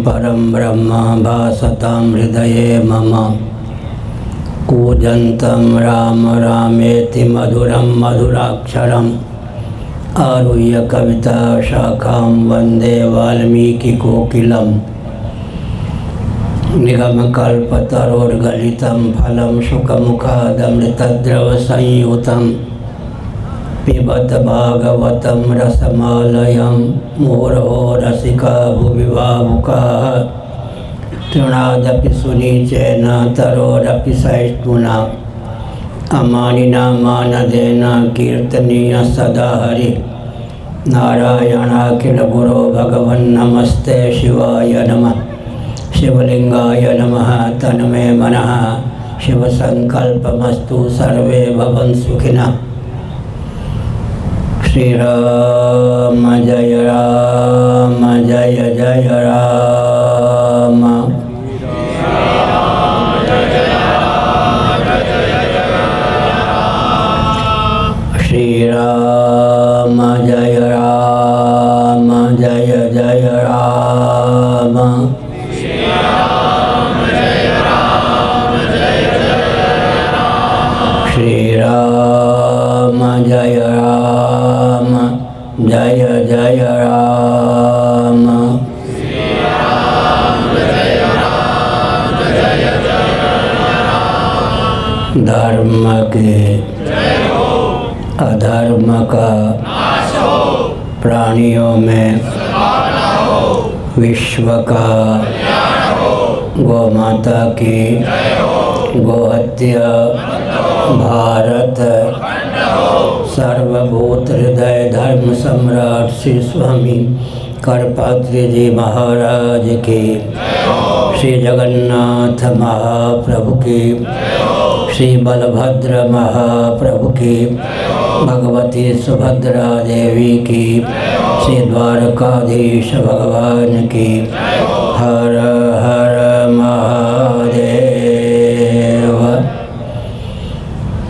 परं ब्रह्म भासतां हृदये मम। कूजन्तं राम रामेति मधुरं मधुराक्षरम् आरुह्य कविता शाखां वन्दे वाल्मीकिकोकिलम्। निगमकल्पतरोर्गलितं फलं शुकमुखादमृतद्रवसंयुतं पिबत भागवतं रसमालयं मुहुरहो रसिका भुवि भावुकाः। तृणादपि सुनीचेन तरोरपि सहिष्णुना अमानिना मानदेन कीर्तनीय सदा हरि। नारायणाखिल गुरो भगवन् नमस्ते शिवाय नमः। शिवलिंगाय नमः तन्मे मनः शिवसंकल्पमस्तु सर्वे भवन्तु सुखिनः। श्रीराम जय राम जय जय राम। श्रीराम जय राम जय जय राम। श्रीराम जय राम जय जय राम। धर्म के अधर्म का प्राणियों में विश्व का गौ माता की गोहत्या भारत सर्वभूत हृदय धर्म सम्राट श्री स्वामी करपात्री जी महाराज की, श्री जगन्नाथ महाप्रभु की, श्री बलभद्र महाप्रभु की, भगवती सुभद्रा देवी की, श्री द्वारकाधीश भगवान की। हर हर महादेव।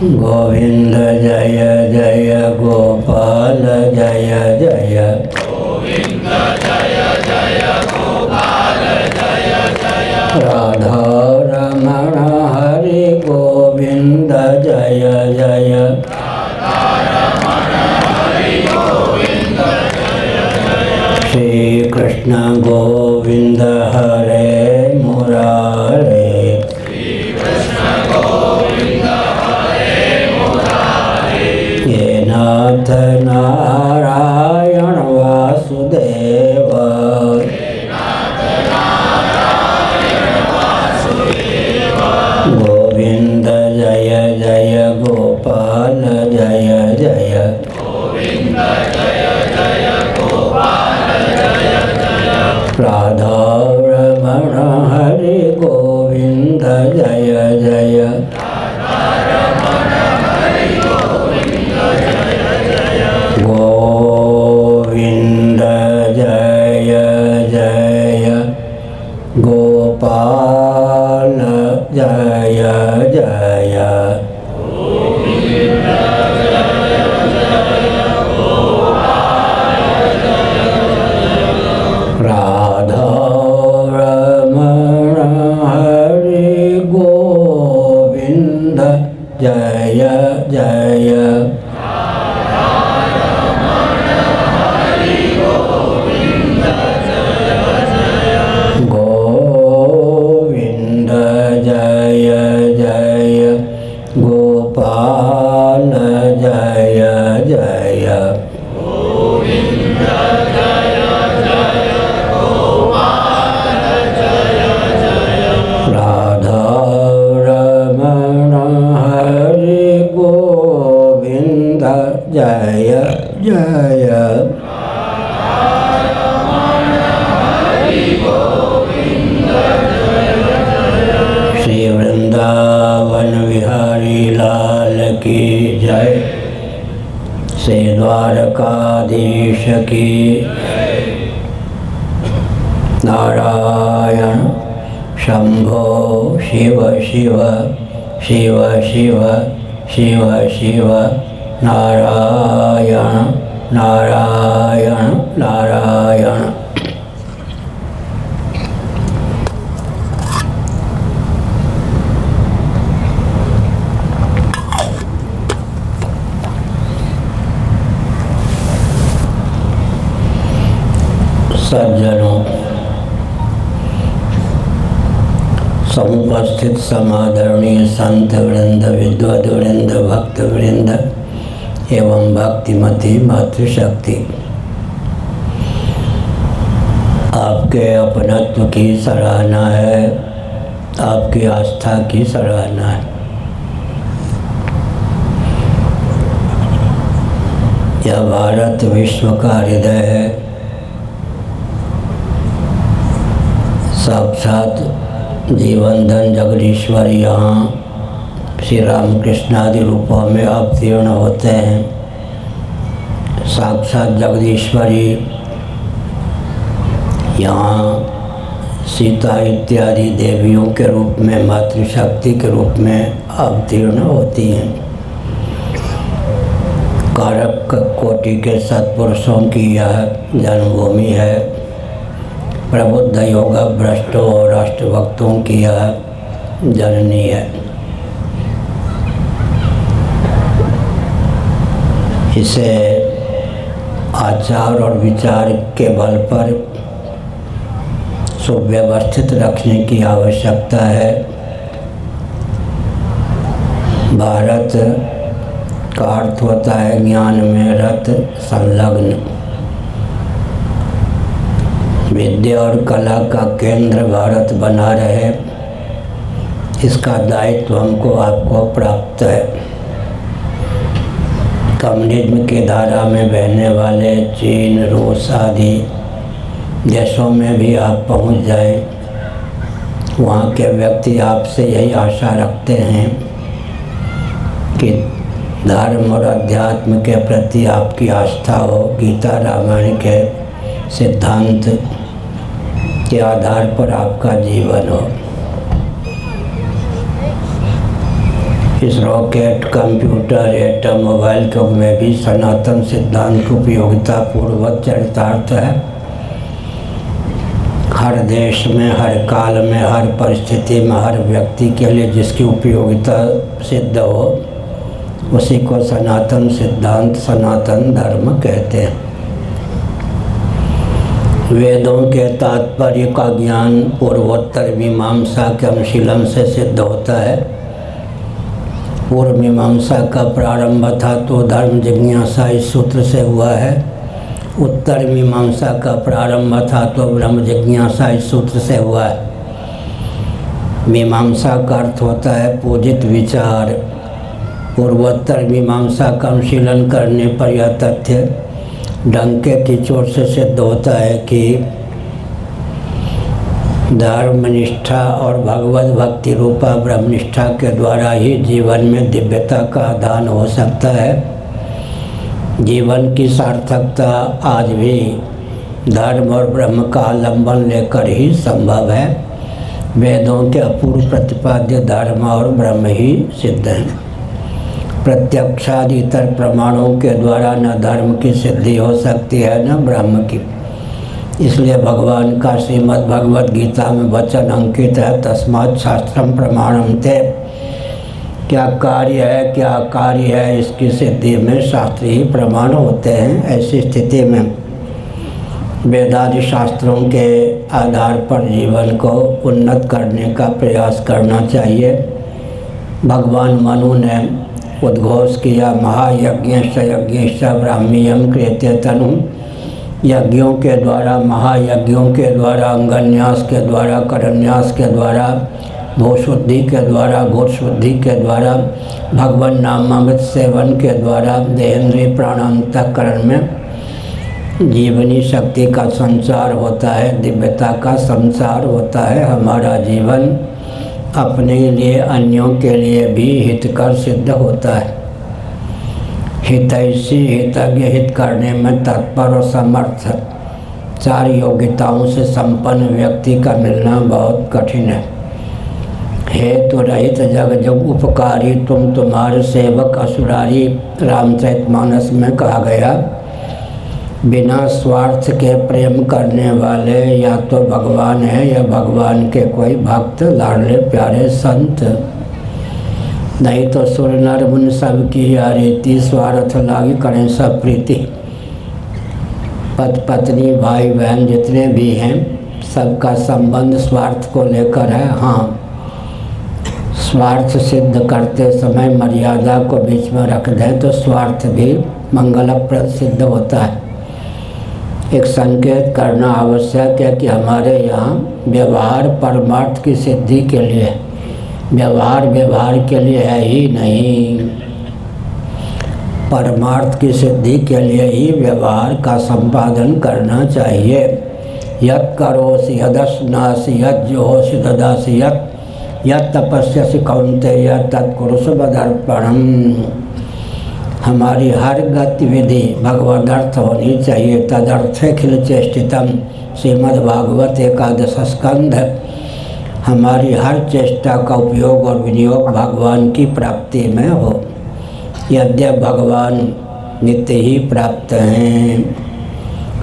गोविंद जय जय गोपाल जय जय। गोविंद जय जय गोपाल जय जय। राधा रमण हरि गोविंद जय जय। राधा रमण हरि गोविंद जय जय। श्री कृष्ण गोविंद हरे मुरारे। नाथ नारायण वासुदेव। गोविंद जय जय गोपाल जय जय। गोविंद जय जय गोपाल जय जय। राधा रमण हरि गोविंद जय जय। गोविंद जय जय गोपाल जय जय। गोविंद जय जय गोपाल जय जय। राधा रमण हरि गोविंद जय जय। गोपाल जय जय। गोविंद जय जय गोपाल जय जय। राधा रमण हरि गोविंद जय जय। श्री वृंदावन विहारी लाल की जय। श्री द्वारकाधीश की। नारायण शंभो शिव शिव शिव शिव शिव शिव। नारायण नारायण नारायण। सज्जनों, समुपस्थित समादरणीय संत वृंद, विद्वद वृंद, भक्त वृंद एवं भक्तिमती मातृशक्ति, आपके अपनत्व की सराहना है, आपकी आस्था की सराहना है। यह भारत विश्व का हृदय है। साक्षात जीवनधन जगदीश्वर यहाँ श्री रामकृष्ण आदि रूपों में अवतीर्ण होते हैं। साक्षात जगदीश्वरी यहाँ सीता इत्यादि देवियों के रूप में, मातृशक्ति के रूप में अवतीर्ण होती हैं। कारक कोटि के सत्पुरुषों की यह जन्मभूमि है। प्रबुद्ध योग भ्रष्टों और राष्ट्रभक्तों की यह जननी है। इसे आचार और विचार के बल पर सुव्यवस्थित रखने की आवश्यकता है। भारत का अर्थ होता है ज्ञान में रत संलग्न। विद्या और कला का केंद्र भारत बना रहे, इसका दायित्व हमको आपको प्राप्त है। कम्युनिज्म की धारा में बहने वाले चीन, रूस आदि देशों में भी आप पहुंच जाएं, वहाँ के व्यक्ति आपसे यही आशा रखते हैं कि धर्म और अध्यात्म के प्रति आपकी आस्था हो, गीता रामायण के सिद्धांत के आधार पर आपका जीवन हो। इस रॉकेट, कंप्यूटर, एटम, मोबाइल के युग में भी सनातन सिद्धांत की उपयोगिता पूर्वक चरितार्थ है। हर देश में, हर काल में, हर परिस्थिति में, हर व्यक्ति के लिए जिसकी उपयोगिता सिद्ध हो उसी को सनातन सिद्धांत, सनातन धर्म कहते हैं। वेदों के तात्पर्य का ज्ञान पूर्वोत्तर मीमांसा के अनुशीलन से सिद्ध होता है। पूर्व मीमांसा का प्रारंभ था तो धर्म जिज्ञासा इस सूत्र से हुआ है। उत्तर मीमांसा का प्रारंभ था तो ब्रह्म जिज्ञासा इस सूत्र से हुआ है। मीमांसा का अर्थ होता है पूजित विचार। पूर्वोत्तर मीमांसा का अनुशीलन करने पर यह तथ्य डंके की चोट से सिद्ध होता है कि धर्मनिष्ठा और भगवत भक्ति रूपा ब्रह्मनिष्ठा के द्वारा ही जीवन में दिव्यता का आधान हो सकता है। जीवन की सार्थकता आज भी धर्म और ब्रह्म का आलंबन लेकर ही संभव है। वेदों के अपूर्व प्रतिपाद्य धर्म और ब्रह्म ही सिद्ध हैं। प्रत्यक्षादि इतर प्रमाणों के द्वारा न धर्म की सिद्धि हो सकती है न ब्रह्म की। इसलिए भगवान का श्रीमद् भगवद गीता में वचन अंकित है, तस्मात् शास्त्रम प्रमाणम ते। क्या कार्य है, क्या कार्य है, इसकी सिद्धि में शास्त्र ही प्रमाण होते हैं। ऐसी स्थिति में वेदादि शास्त्रों के आधार पर जीवन को उन्नत करने का प्रयास करना चाहिए। भगवान मनु ने उद्घोष किया, महायज्ञश्च यज्ञश्च ब्राह्मीयम क्रियते तनु। यज्ञों के द्वारा, महायज्ञों के द्वारा, अंगन्यास के द्वारा, करन्यास के द्वारा, भूशुद्धि के द्वारा, घोरशुद्धि के द्वारा, भगवान नामामृत सेवन के द्वारा देहेंद्रिय प्राणांतकरण में जीवनी शक्ति का संचार होता है, दिव्यता का संचार होता है। हमारा जीवन अपने लिए, अन्यों के लिए भी हितकर सिद्ध होता है। हितैषी, हितज्ञ, हित करने में तत्पर और समर्थ, चार योग्यताओं से संपन्न व्यक्ति का मिलना बहुत कठिन है। हेतु रहित जग जग उपकारी, तुम तुम्हारे सेवक असुरारी। रामचरितमानस में कहा गया, बिना स्वार्थ के प्रेम करने वाले या तो भगवान है या भगवान के कोई भक्त, लाडले प्यारे संत। नहीं तो सुर नर मुनि सब की या रीति, स्वार्थ लागी करें सब प्रीति। पति पत्नी भाई बहन जितने भी हैं सबका संबंध स्वार्थ को लेकर है। हाँ, स्वार्थ सिद्ध करते समय मर्यादा को बीच में रख दें तो स्वार्थ भी मंगलप्रद सिद्ध होता है। एक संकेत करना आवश्यक है कि हमारे यहाँ व्यवहार परमार्थ की सिद्धि के लिए, व्यवहार के लिए है ही नहीं। परमार्थ की सिद्धि के लिए ही व्यवहार का संपादन करना चाहिए। यत् करोसि यदश्नासि यज्जुहोसि ददासि यत् तपस्यसि कौन्तेय तत्कुरुषु मदर्पणम्। हमारी हर गतिविधि भगवदर्थ होनी चाहिए। तदर्थेऽखिल चेष्टितम् श्रीमद्भागवत एकादश स्कंध। हमारी हर चेष्टा का उपयोग और विनियोग भगवान की प्राप्ति में हो। यद्यपि भगवान नित्य ही प्राप्त हैं।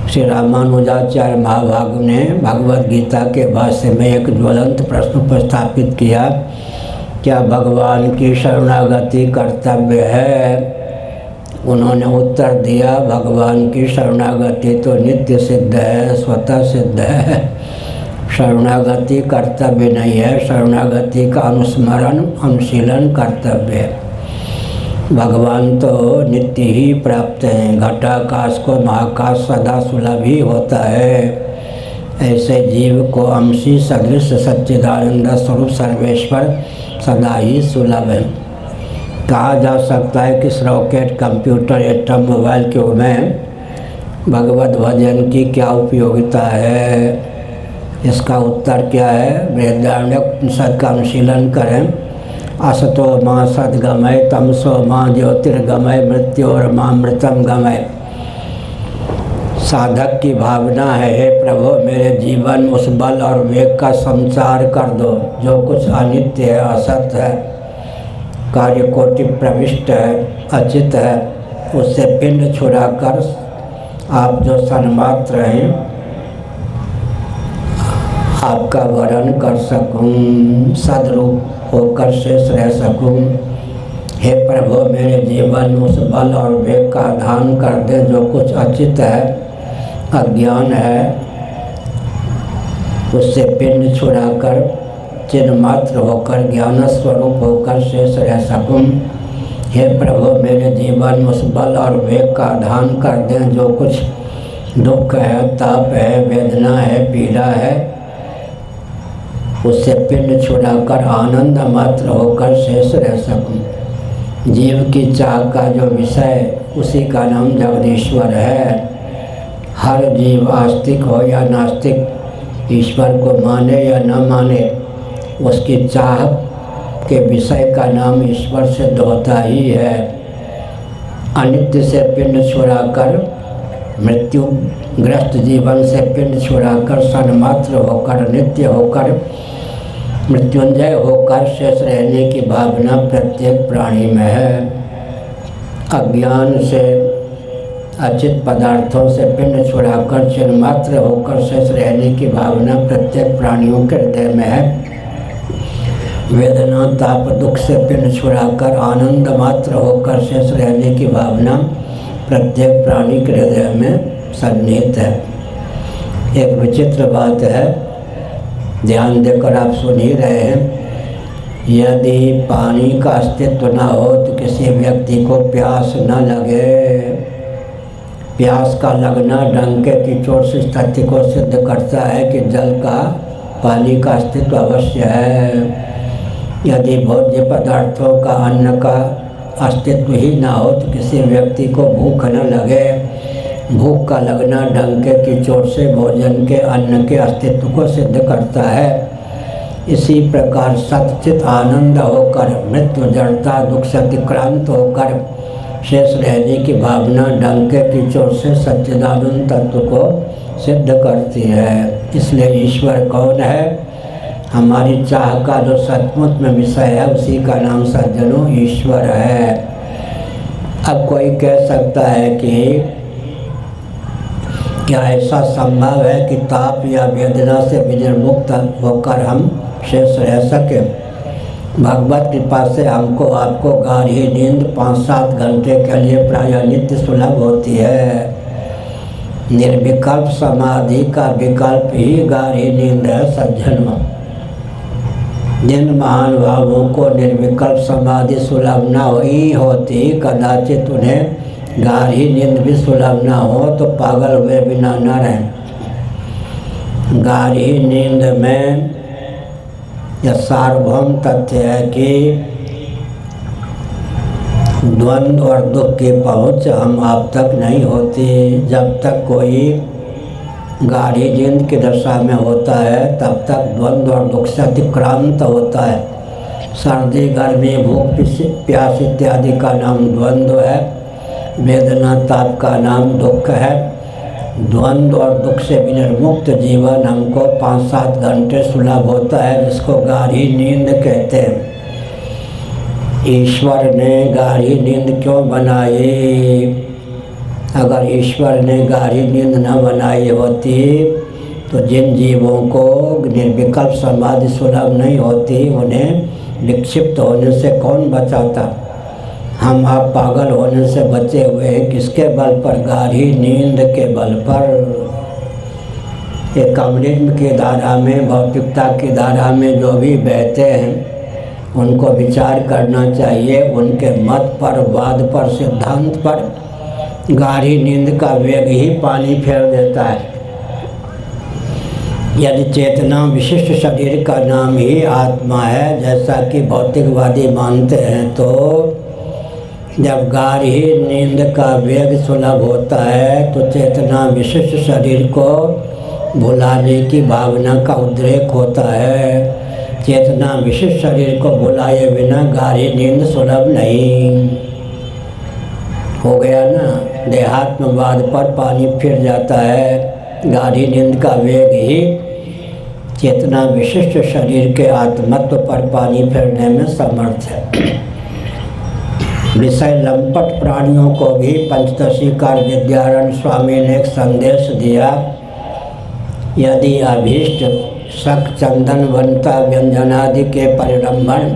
श्री रामानुजाचार्य महाभाग ने भगवद गीता के भाष्य में एक ज्वलंत प्रश्न उपस्थापित किया, क्या भगवान की शरणागति कर्तव्य है? उन्होंने उत्तर दिया, भगवान की शरणागति तो नित्य सिद्ध है, स्वतः सिद्ध है। शरणागति कर्तव्य नहीं है, शरणागति का अनुस्मरण अनुशीलन कर्तव्य है। भगवान तो नित्य ही प्राप्त हैं। घटाकाश को महाकाश सदा सुलभ ही होता है। ऐसे जीव को अंशी सदृश सच्चिदानंद स्वरूप सर्वेश्वर सदा ही सुलभ है। कहा जा सकता है कि रॉकेट, कंप्यूटर, एटम, मोबाइल के में भगवत भजन की क्या उपयोगिता है? इसका उत्तर क्या है? बृहदारण्यक का अनुशीलन करें। असतो माँ सद्गमय तमसो माँ ज्योतिर्गमय मृत्योर्मामृतम गमय। साधक की भावना है, हे प्रभु मेरे जीवन उस बल और वेग का संचार कर दो जो कुछ अनित्य है, असत है, कार्यकोटि प्रविष्ट है, अचित है, उससे पिंड छुड़ाकर आप जो सन्मात्र हैं आपका वरण कर सकूं, सदरूप होकर शेष रह सकूं। हे प्रभु मेरे जीवन उस बल और वेग का दान कर दे जो कुछ अचित है, अज्ञान है, उससे पिंड छुड़ाकर चिन्ह मात्र होकर ज्ञान स्वरूप होकर शेष रह सकूं। हे प्रभु मेरे जीवन उस बल और वेग का दान कर दें जो कुछ दुख है, ताप है, वेदना है, पीड़ा है, उससे पिंड छुड़ाकर आनंद मात्र होकर शेष रह सकूं। जीव की चाह का जो विषय उसी का नाम जगदीश्वर है। हर जीव आस्तिक हो या नास्तिक, ईश्वर को माने या न माने, उसकी चाह के विषय का नाम ईश्वर सिद्ध होता ही है। अनित्य से पिंड छुड़ाकर, मृत्युग्रस्त जीवन से पिंड छुड़ाकर सन्मात्र होकर, नित्य होकर, मृत्युंजय होकर शेष रहने की भावना प्रत्येक प्राणी में है। अज्ञान से, अचित पदार्थों से पिंड छुड़ाकर चिन्मात्र होकर शेष रहने की भावना प्रत्येक प्राणियों के हृदय में है। वेदना, ताप, दुख से पिंड छुड़ाकर आनंद मात्र होकर शेष रहने की भावना प्रत्येक प्राणी के हृदय में सन्निहित है। एक विचित्र बात है, ध्यान देकर आप सुन ही रहे हैं। यदि पानी का अस्तित्व न हो तो किसी व्यक्ति को प्यास न लगे। प्यास का लगना डंके की चोट से इस तथ्य को सिद्ध करता है कि जल का, पानी का अस्तित्व अवश्य है। यदि भोज्य पदार्थों का, अन्न का अस्तित्व ही न हो तो किसी व्यक्ति को भूख न लगे। भूख का लगना डंके की चोट से भोजन के, अन्न के अस्तित्व को सिद्ध करता है। इसी प्रकार सच्चित आनंद होकर, मृत्यु जड़ता दुख से अतिक्रांत होकर शेष रहने की भावना डंके की चोट से सच्चिदानंद तत्व को सिद्ध करती है। इसलिए ईश्वर कौन है? हमारी चाह का जो सचमुच में विषय है उसी का नाम सज्जनों ईश्वर है। अब कोई कह सकता है कि क्या ऐसा संभव है कि ताप या वेदना से विनिर्मुक्त होकर हम शेष रह सके? भगवत कृपा से हमको आपको गाढ़ी नींद 5-7 घंटे के लिए प्रायः नित्य सुलभ होती है। निर्विकल्प समाधि का विकल्प ही गाढ़ी नींद है सज्जनों। जिन महानुभावों को निर्विकल्प समाधि सुलभ न हुई होती, कदाचित उन्हें गाढ़ी नींद भी सुलभ न हो तो पागल हुए बिना न रहें। गाढ़ी नींद में यह सार्वभौम तथ्य है कि द्वंद्व और दुख की पहुँच हम आप तक नहीं होती। जब तक कोई गाढ़ी नींद की दशा में होता है तब तक द्वंद्व और दुख से अतिक्रांत होता है। सर्दी, गर्मी, भूख, प्यास इत्यादि का नाम द्वंद्व है। वेदना, ताप का नाम दुख है। द्वंद्व और दुख से विनिर्मुक्त जीवन हमको 5-7 घंटे सुलभ होता है, जिसको गाढ़ी नींद कहते हैं। ईश्वर ने गाढ़ी नींद क्यों बनाई? अगर ईश्वर ने गाढ़ी नींद न बनाई होती तो जिन जीवों को निर्विकल्प समाधि सुलभ नहीं होती उन्हें विक्षिप्त होने से कौन बचाता? हम आप पागल होने से बचे हुए हैं किसके बल पर? गाढ़ी नींद के बल पर। ये कम्युनिज्म की धारा में, भौतिकता की धारा में जो भी बहते हैं उनको विचार करना चाहिए। उनके मत पर, वाद पर, सिद्धांत पर गाढ़ी नींद का वेग ही पानी फेर देता है। यदि चेतना विशिष्ट शरीर का नाम ही आत्मा है, जैसा कि भौतिकवादी मानते हैं, तो जब गाढ़ी नींद का वेग सुलभ होता है तो चेतना विशिष्ट शरीर को भुलाने की भावना का उद्रेक होता है। चेतना विशिष्ट शरीर को भुलाए बिना गाढ़ी नींद सुलभ नहीं। हो गया ना? देहात्मवाद पर पानी फिर जाता है। गाढ़ी नींद का वेग ही चेतना विशिष्ट शरीर के आत्मत्व पर पानी फेरने में समर्थ है। विषय लंपट प्राणियों को भी पंचदशीकार विद्यारण्य स्वामी ने एक संदेश दिया। यदि अभीष्ट शक, चंदन, वनता, व्यंजनादि के परिरंभण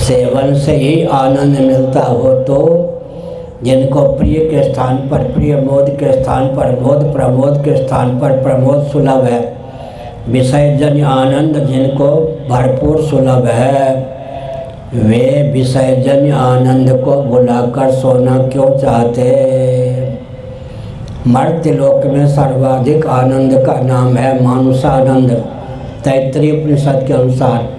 सेवन से ही आनंद मिलता हो तो जिनको प्रिय के स्थान पर प्रिय, मोद के स्थान पर मोद, प्रमोद के स्थान पर प्रमोद सुलभ है, विषयजन्य आनंद जिनको भरपूर सुलभ है, वे विषयजन्य आनंद को भुलाकर सोना क्यों चाहते? मर्त्य लोक में सर्वाधिक आनंद का नाम है मानुषानंद। तैत्तिरीय उपनिषद के अनुसार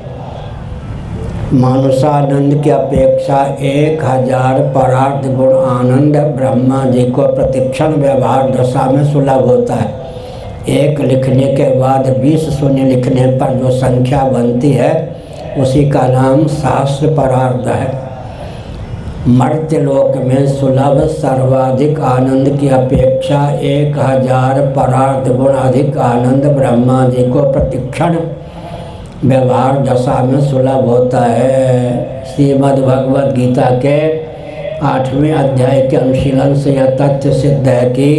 मानुषानंद की अपेक्षा 1000 परार्थ गुण आनंद ब्रह्मा जी को प्रतिक्षण व्यवहार दशा में सुलभ होता है। 1 लिखने के बाद 20 शून्य लिखने पर जो संख्या बनती है उसी का नाम शास्त्र परार्थ है। मर्त्य लोक में सुलभ सर्वाधिक आनंद की अपेक्षा 1000 परार्थ गुण अधिक आनंद ब्रह्मा जी को प्रतिक्षण व्यवहार दशा में सुलभ होता है। श्रीमद् भगवद गीता के 8वें अध्याय के अनुशीलन से यह तथ्य सिद्ध है कि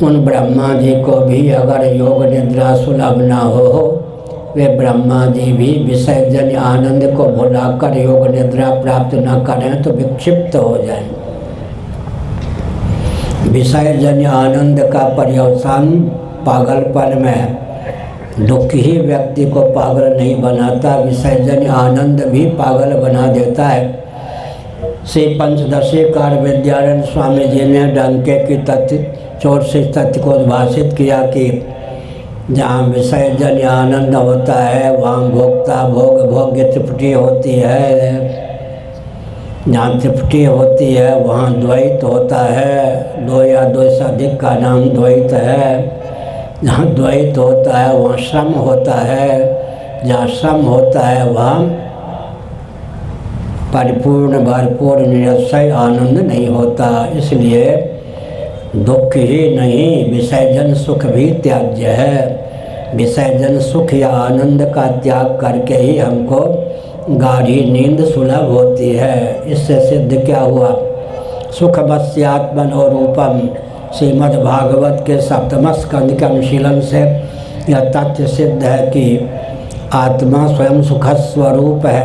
उन ब्रह्मा जी को भी अगर योग निद्रा सुलभ न हो, वे ब्रह्मा जी भी विषयजन्य आनंद को भुलाकर योग निद्रा प्राप्त न करें तो विक्षिप्त हो जाएं। विषयजन्य आनंद का पर्यवसान पागलपन में है। दुख ही व्यक्ति को पागल नहीं बनाता, विषयजन्य आनंद भी पागल बना देता है। श्री पंचदशीकार विद्यारण्य स्वामी जी ने डंके की तथ्य चोट से तथ्य को उद्भाषित किया कि जहाँ विषयजन्य आनंद होता है वहाँ भोक्ता भोग भोग्य तृप्ति होती है। जहाँ तृप्ति होती है वहाँ द्वैत होता है। 2 या 2 से अधिक का नाम द्वैत है। जहाँ द्वैत होता है वहाँ श्रम होता है। जहाँ श्रम होता है वहाँ परिपूर्ण भरपूर निरसय आनंद नहीं होता। इसलिए दुख ही नहीं, विषयजन सुख भी त्याज्य है। विषयजन सुख या आनंद का त्याग करके ही हमको गाढ़ी नींद सुलभ होती है। इससे सिद्ध क्या हुआ? सुखमस्यात्मनो रूपम। श्रीमद् भागवत के 7वें स्कंद के अनुशीलन से यह तथ्य सिद्ध है कि आत्मा स्वयं सुख स्वरूप है।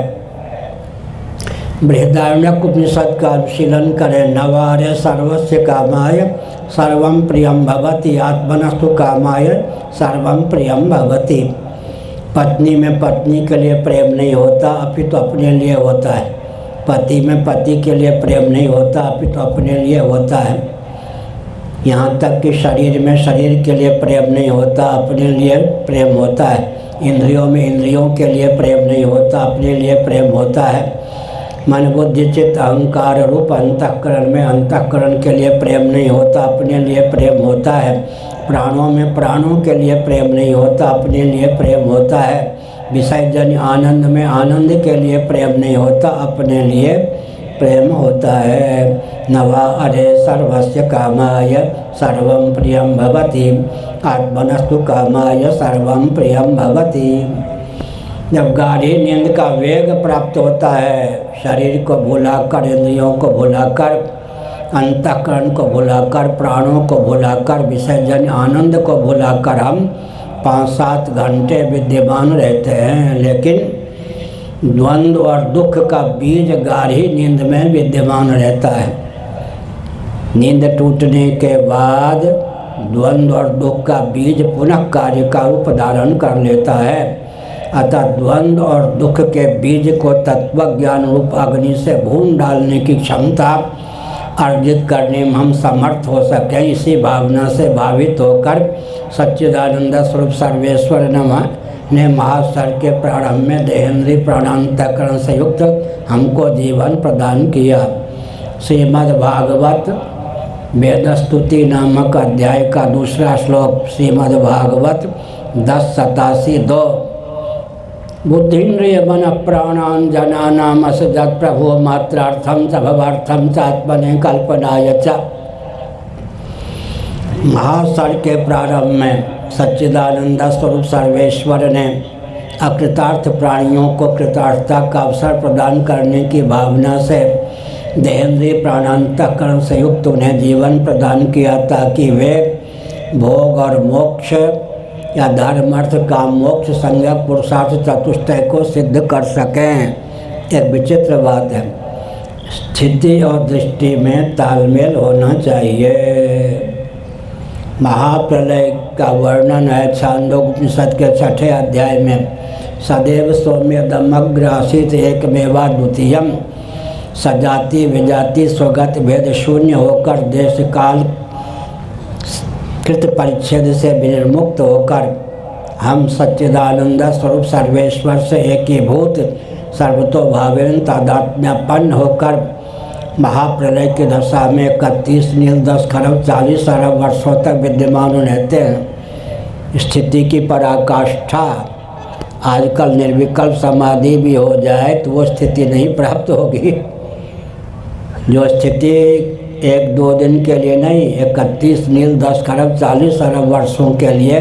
बृहदारण्यक उपनिषद का अनुशीलन करें। नवारे सर्वस्य कामाय सर्वं प्रियं भवति, आत्मनस्तु कामाय सर्वं प्रियं भवति। पत्नी में पत्नी के लिए प्रेम नहीं होता, अपितु अपने लिए होता है। पति में पति के लिए प्रेम नहीं होता, अपितु अपने लिए होता है। यहाँ तक कि शरीर में शरीर के लिए प्रेम नहीं होता, अपने लिए प्रेम होता है। इंद्रियों में इंद्रियों के लिए प्रेम नहीं होता, अपने लिए प्रेम होता है। मन बुद्धि चित्त अहंकार रूप अंतःकरण में अंतःकरण के लिए प्रेम नहीं होता, अपने लिए प्रेम होता है। प्राणों में प्राणों के लिए प्रेम नहीं होता, अपने लिए प्रेम होता है। विषयजन्य आनंद में आनंद के लिए प्रेम नहीं होता, अपने लिए प्रेम होता है। नवा अरे सर्वस्य कामाय सर्वं प्रियं भवति, आत्मनस्तु कामाय सर्वं प्रियं भवति। जब गाढ़ी नींद का वेग प्राप्त होता है, शरीर को भुलाकर, इंद्रियों को भुलाकर, अंतःकरण को भुलाकर, प्राणों को भुलाकर, विषयजन्य आनंद को भुलाकर हम 5-7 घंटे विद्यमान रहते हैं। लेकिन द्वंद्व और दुख का बीज गाढ़ी नींद में विद्यमान रहता है। नींद टूटने के बाद द्वंद्व और दुख का बीज पुनः कार्य का रूप धारण कर लेता है। अतः द्वंद्व और दुख के बीज को तत्वज्ञान रूप अग्नि से भून डालने की क्षमता अर्जित करने में हम समर्थ हो सकें, इसी भावना से भावित होकर सच्चिदानंद स्वरूप सर्वेश्वर ने महासर के प्रारंभ में देहेंद्रीय प्राणांतकरण से युक्त हमको जीवन प्रदान किया। श्रीमद् भागवत वेदस्तुति नामक अध्याय का दूसरा श्लोक, श्रीमद् भागवत 10:87-2। बुद्धिन्द्रिय मन प्राणान जनानाम असजत प्रभु मात्रार्थम च भवार्थम च आत्मने कल्पनाय च। महासर के प्रारंभ में सच्चिदानंद स्वरूप सर्वेश्वर ने अकृतार्थ प्राणियों को कृतार्थता का अवसर प्रदान करने की भावना से देहेंद्रीय प्राणांतकरण से युक्त उन्हें जीवन प्रदान किया, ताकि वे भोग और मोक्ष या धर्म अर्थ काम मोक्ष संज्ञक पुरुषार्थ चतुष्टय को सिद्ध कर सकें। एक विचित्र बात है, स्थिति और दृष्टि में तालमेल होना चाहिए। महाप्रलय का वर्णन है छांदोपनिषद के 6ठे अध्याय में। सदैव सौम्यदमग्र आसीत एकमेवा द्वितीयम, सजाति विजाति स्वगत भेद शून्य होकर देश काल कृत परिच्छेद से विनिर्मुक्त होकर हम सच्चिदानंद स्वरूप सर्वेश्वर से एकीभूत सर्वतोभावेन तादात्म्यपन्न होकर महाप्रलय की दशा में 31 नील 10 खरब 40 अरब वर्षों तक विद्यमान रहते हैं। स्थिति की पराकाष्ठा, आजकल निर्विकल्प समाधि भी हो जाए तो वो स्थिति नहीं प्राप्त होगी। जो स्थिति 1-2 दिन के लिए नहीं, 31 नील 10 खरब 40 अरब वर्षों के लिए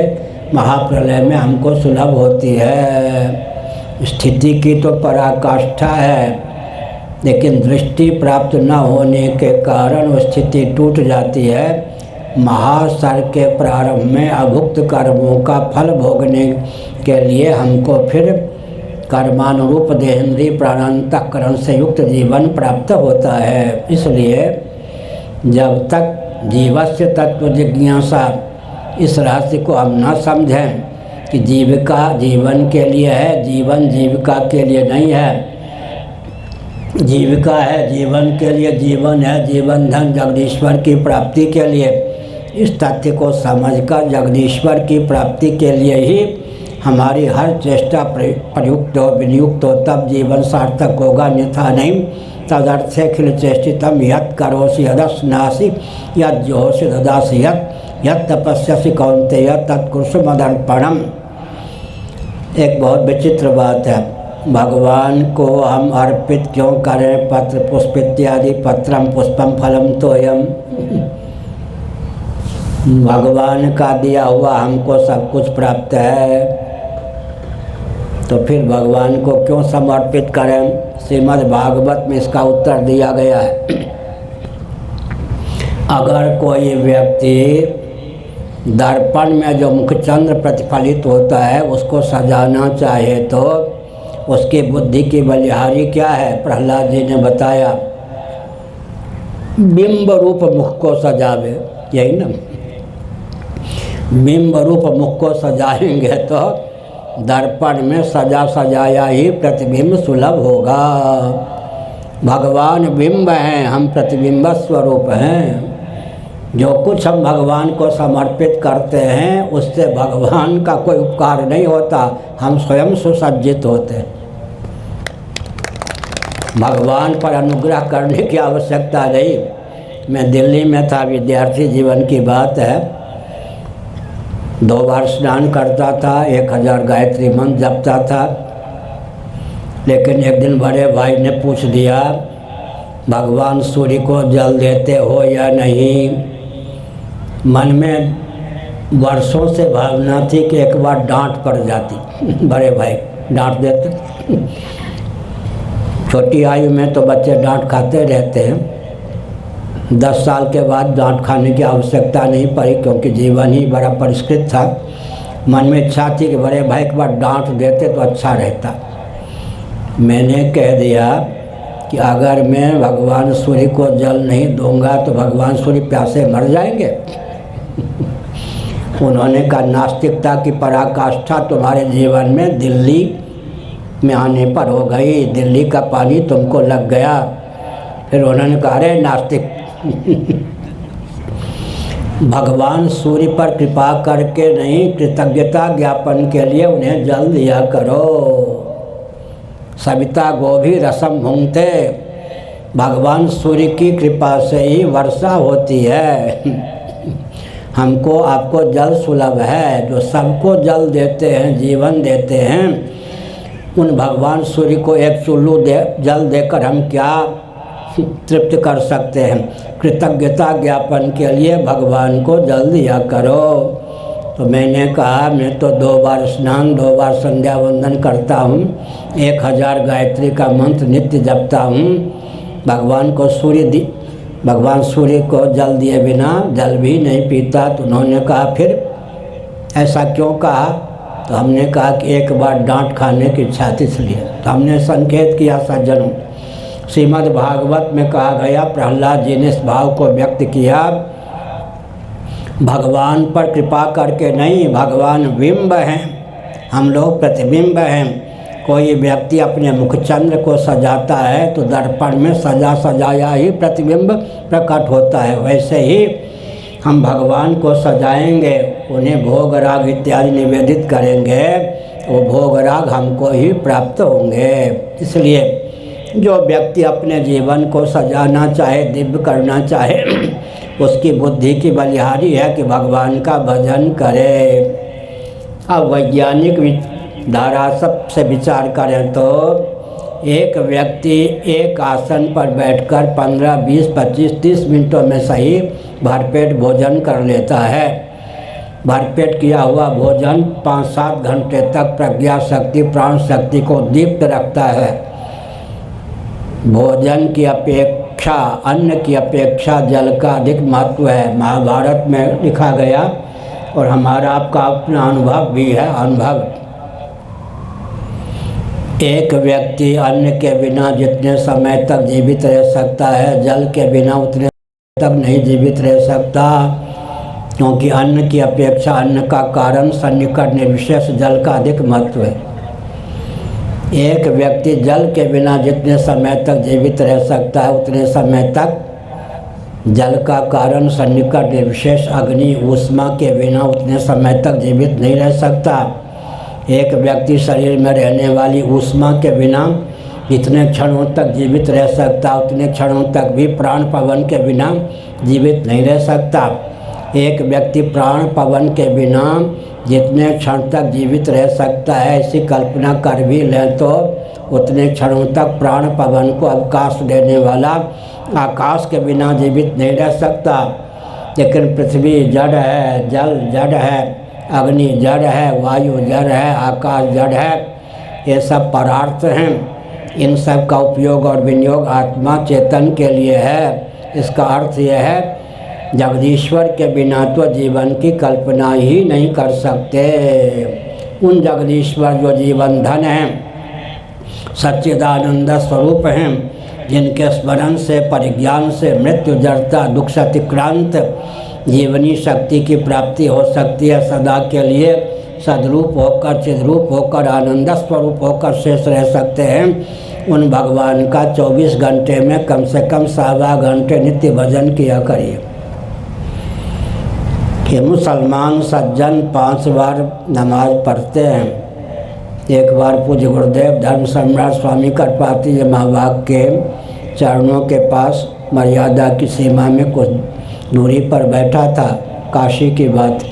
महाप्रलय में हमको सुलभ होती है। स्थिति की तो पराकाष्ठा है, लेकिन दृष्टि प्राप्त न होने के कारण वो स्थिति टूट जाती है। महासर के प्रारंभ में अभुक्त कर्मों का फल भोगने के लिए हमको फिर कर्मानुरूप देहेंद्रीय प्राणांतकरण से युक्त जीवन प्राप्त होता है। इसलिए जब तक जीवस्य तत्व जिज्ञासा, इस रहस्य को हम न समझें कि जीविका जीवन के लिए है, जीवन जीविका के लिए नहीं है। जीविका है जीवन के लिए, जीवन है जीवन धन जगदीश्वर की प्राप्ति के लिए। इस तथ्य को समझकर जगदीश्वर की प्राप्ति के लिए ही हमारी हर चेष्टा प्रयुक्त हो, विनियुक्त हो, तब जीवन सार्थक होगा, अन्यथा नहीं। तदर्थेखिल चेष्टितम यत् करोसि यदश्नासि यज्जोषि ददासि यत् तपस्यसि कौन्तेय तत्कुरुषु मदर्पणम। एक बहुत विचित्र बात है, भगवान को हम अर्पित क्यों करें? पत्र पुष्प इत्यादि, पत्रम पुष्पम फलम तोयम। भगवान का दिया हुआ हमको सब कुछ प्राप्त है, तो फिर भगवान को क्यों समर्पित करें? श्रीमद् भागवत में इसका उत्तर दिया गया है। अगर कोई व्यक्ति दर्पण में जो मुखचंद्र प्रतिफलित होता है उसको सजाना चाहे तो उसकी बुद्धि की बलिहारी क्या है? प्रहलाद जी ने बताया, बिंब रूप मुख को सजावे, यही ना, बिंब रूप मुख को सजाएंगे तो दर्पण में सजा सजाया ही प्रतिबिंब सुलभ होगा। भगवान बिंब हैं, हम प्रतिबिंब स्वरूप हैं। जो कुछ हम भगवान को समर्पित करते हैं उससे भगवान का कोई उपकार नहीं होता, हम स्वयं सुसज्जित होते हैं। भगवान पर अनुग्रह करने की आवश्यकता नहीं। मैं दिल्ली में था, विद्यार्थी जीवन की बात है, 2 बार स्नान करता था, 1000 गायत्री मंत्र जपता था। लेकिन एक दिन बड़े भाई ने पूछ दिया, भगवान सूर्य को जल देते हो या नहीं? मन में वर्षों से भावना थी कि एक बार डांट पड़ जाती, बड़े भाई डांट देते। छोटी आयु में तो बच्चे डांट खाते रहते हैं, 10 साल के बाद डांट खाने की आवश्यकता नहीं पड़ी, क्योंकि जीवन ही बड़ा परिष्कृत था। मन में इच्छा थी कि बड़े भाई एक बार डांट देते तो अच्छा रहता। मैंने कह दिया कि अगर मैं भगवान सूर्य को जल नहीं दूंगा तो भगवान सूर्य प्यासे मर जाएंगे। उन्होंने कहा, नास्तिकता की पराकाष्ठा तुम्हारे जीवन में दिल्ली में आने पर हो गई, दिल्ली का पानी तुमको लग गया। फिर उन्होंने कहा, अरे नास्तिक, भगवान सूर्य पर कृपा करके नहीं, कृतज्ञता ज्ञापन के लिए उन्हें जल दिया करो। सविता गोभी रसम भुंगते, भगवान सूर्य की कृपा से ही वर्षा होती है। हमको आपको जल सुलभ है, जो सबको जल देते हैं, जीवन देते हैं। उन भगवान सूर्य को एक चुल्लू जल देकर हम क्या तृप्त कर सकते हैं? कृतज्ञता ज्ञापन के लिए भगवान को जल दिया करो। तो मैंने कहा, मैं तो 2 बार स्नान, 2 बार संध्या वंदन करता हूँ, 1000 गायत्री का मंत्र नित्य जपता हूँ। भगवान सूर्य को जल दिए बिना जल भी नहीं पीता। तो उन्होंने कहा, फिर ऐसा क्यों कहा? तो हमने कहा कि एक बार डांट खाने की इच्छा थी इसलिए। तो हमने संकेत किया, सज्जनों, श्रीमद् भागवत में कहा गया, प्रहलाद जी ने इस भाव को व्यक्त किया, भगवान पर कृपा करके नहीं, भगवान बिंब हैं, हम लोग प्रतिबिंब हैं। कोई व्यक्ति अपने मुखचंद्र को सजाता है तो दर्पण में सजा सजाया ही प्रतिबिंब प्रकट होता है। वैसे ही हम भगवान को सजाएंगे, उन्हें भोग राग इत्यादि निवेदित करेंगे, वो भोग राग हमको ही प्राप्त होंगे। इसलिए जो व्यक्ति अपने जीवन को सजाना चाहे, दिव्य करना चाहे, उसकी बुद्धि की बलिहारी है कि भगवान का भजन करे। अब वैज्ञानिक धारा सबसे विचार करें तो एक व्यक्ति एक आसन पर बैठकर 15, 20, 25, 30 मिनटों में सही भरपेट भोजन कर लेता है। भरपेट किया हुआ भोजन 5-7 घंटे तक प्रज्ञा शक्ति, प्राण शक्ति को दीप्त रखता है। भोजन की अपेक्षा, अन्न की अपेक्षा जल का अधिक महत्व है, महाभारत में लिखा गया और हमारा आपका अपना अनुभव भी है। अनुभव, एक व्यक्ति अन्न के बिना जितने समय तक जीवित रह सकता है, जल के बिना उतने तक नहीं जीवित रह सकता, क्योंकि अन्न की अपेक्षा अन्न का कारण सन्निकट निर्विशेष जल का अधिक महत्व है। एक व्यक्ति जल के बिना जितने समय तक जीवित रह सकता है, उतने समय तक जल का कारण सन्निकट निर्विशेष अग्नि ऊष्मा के बिना उतने समय तक जीवित नहीं रह सकता। एक व्यक्ति शरीर में रहने वाली ऊष्मा के बिना जितने क्षणों तक जीवित रह सकता, उतने क्षणों तक भी प्राण पवन के बिना जीवित नहीं रह सकता। एक व्यक्ति प्राण पवन के बिना जितने क्षण तक जीवित रह सकता है, ऐसी कल्पना कर भी लें तो उतने क्षणों तक प्राण पवन को अवकाश देने वाला आकाश के बिना जीवित नहीं रह सकता। लेकिन पृथ्वी जड़ है, जल जड़ है, अग्नि जड़ है, वायु जड़ है, आकाश जड़ है, ये सब परार्थ हैं। इन सब का उपयोग और विनियोग आत्मा चेतन के लिए है। इसका अर्थ यह है, जगदीश्वर के बिना तो जीवन की कल्पना ही नहीं कर सकते। उन जगदीश्वर जो जीवन धन हैं, सच्चिदानंद स्वरूप हैं, जिनके स्मरण से परिज्ञान से मृत्यु जड़ता दुख से अतिक्रांत जीवनी शक्ति की प्राप्ति हो सकती है। सदा के लिए सदरूप होकर चिद्रूप होकर आनंद स्वरूप होकर शेष रह सकते हैं। उन भगवान का 24 घंटे में कम से कम 7.25 घंटे नित्य भजन किया करिए। कि मुसलमान सज्जन 5 बार नमाज पढ़ते हैं। एक बार पूज्य गुरुदेव धर्म सम्राट स्वामी करपाती जी महाभाग के चरणों के पास मर्यादा की सीमा में कुछ दूरी पर बैठा था। काशी की बात,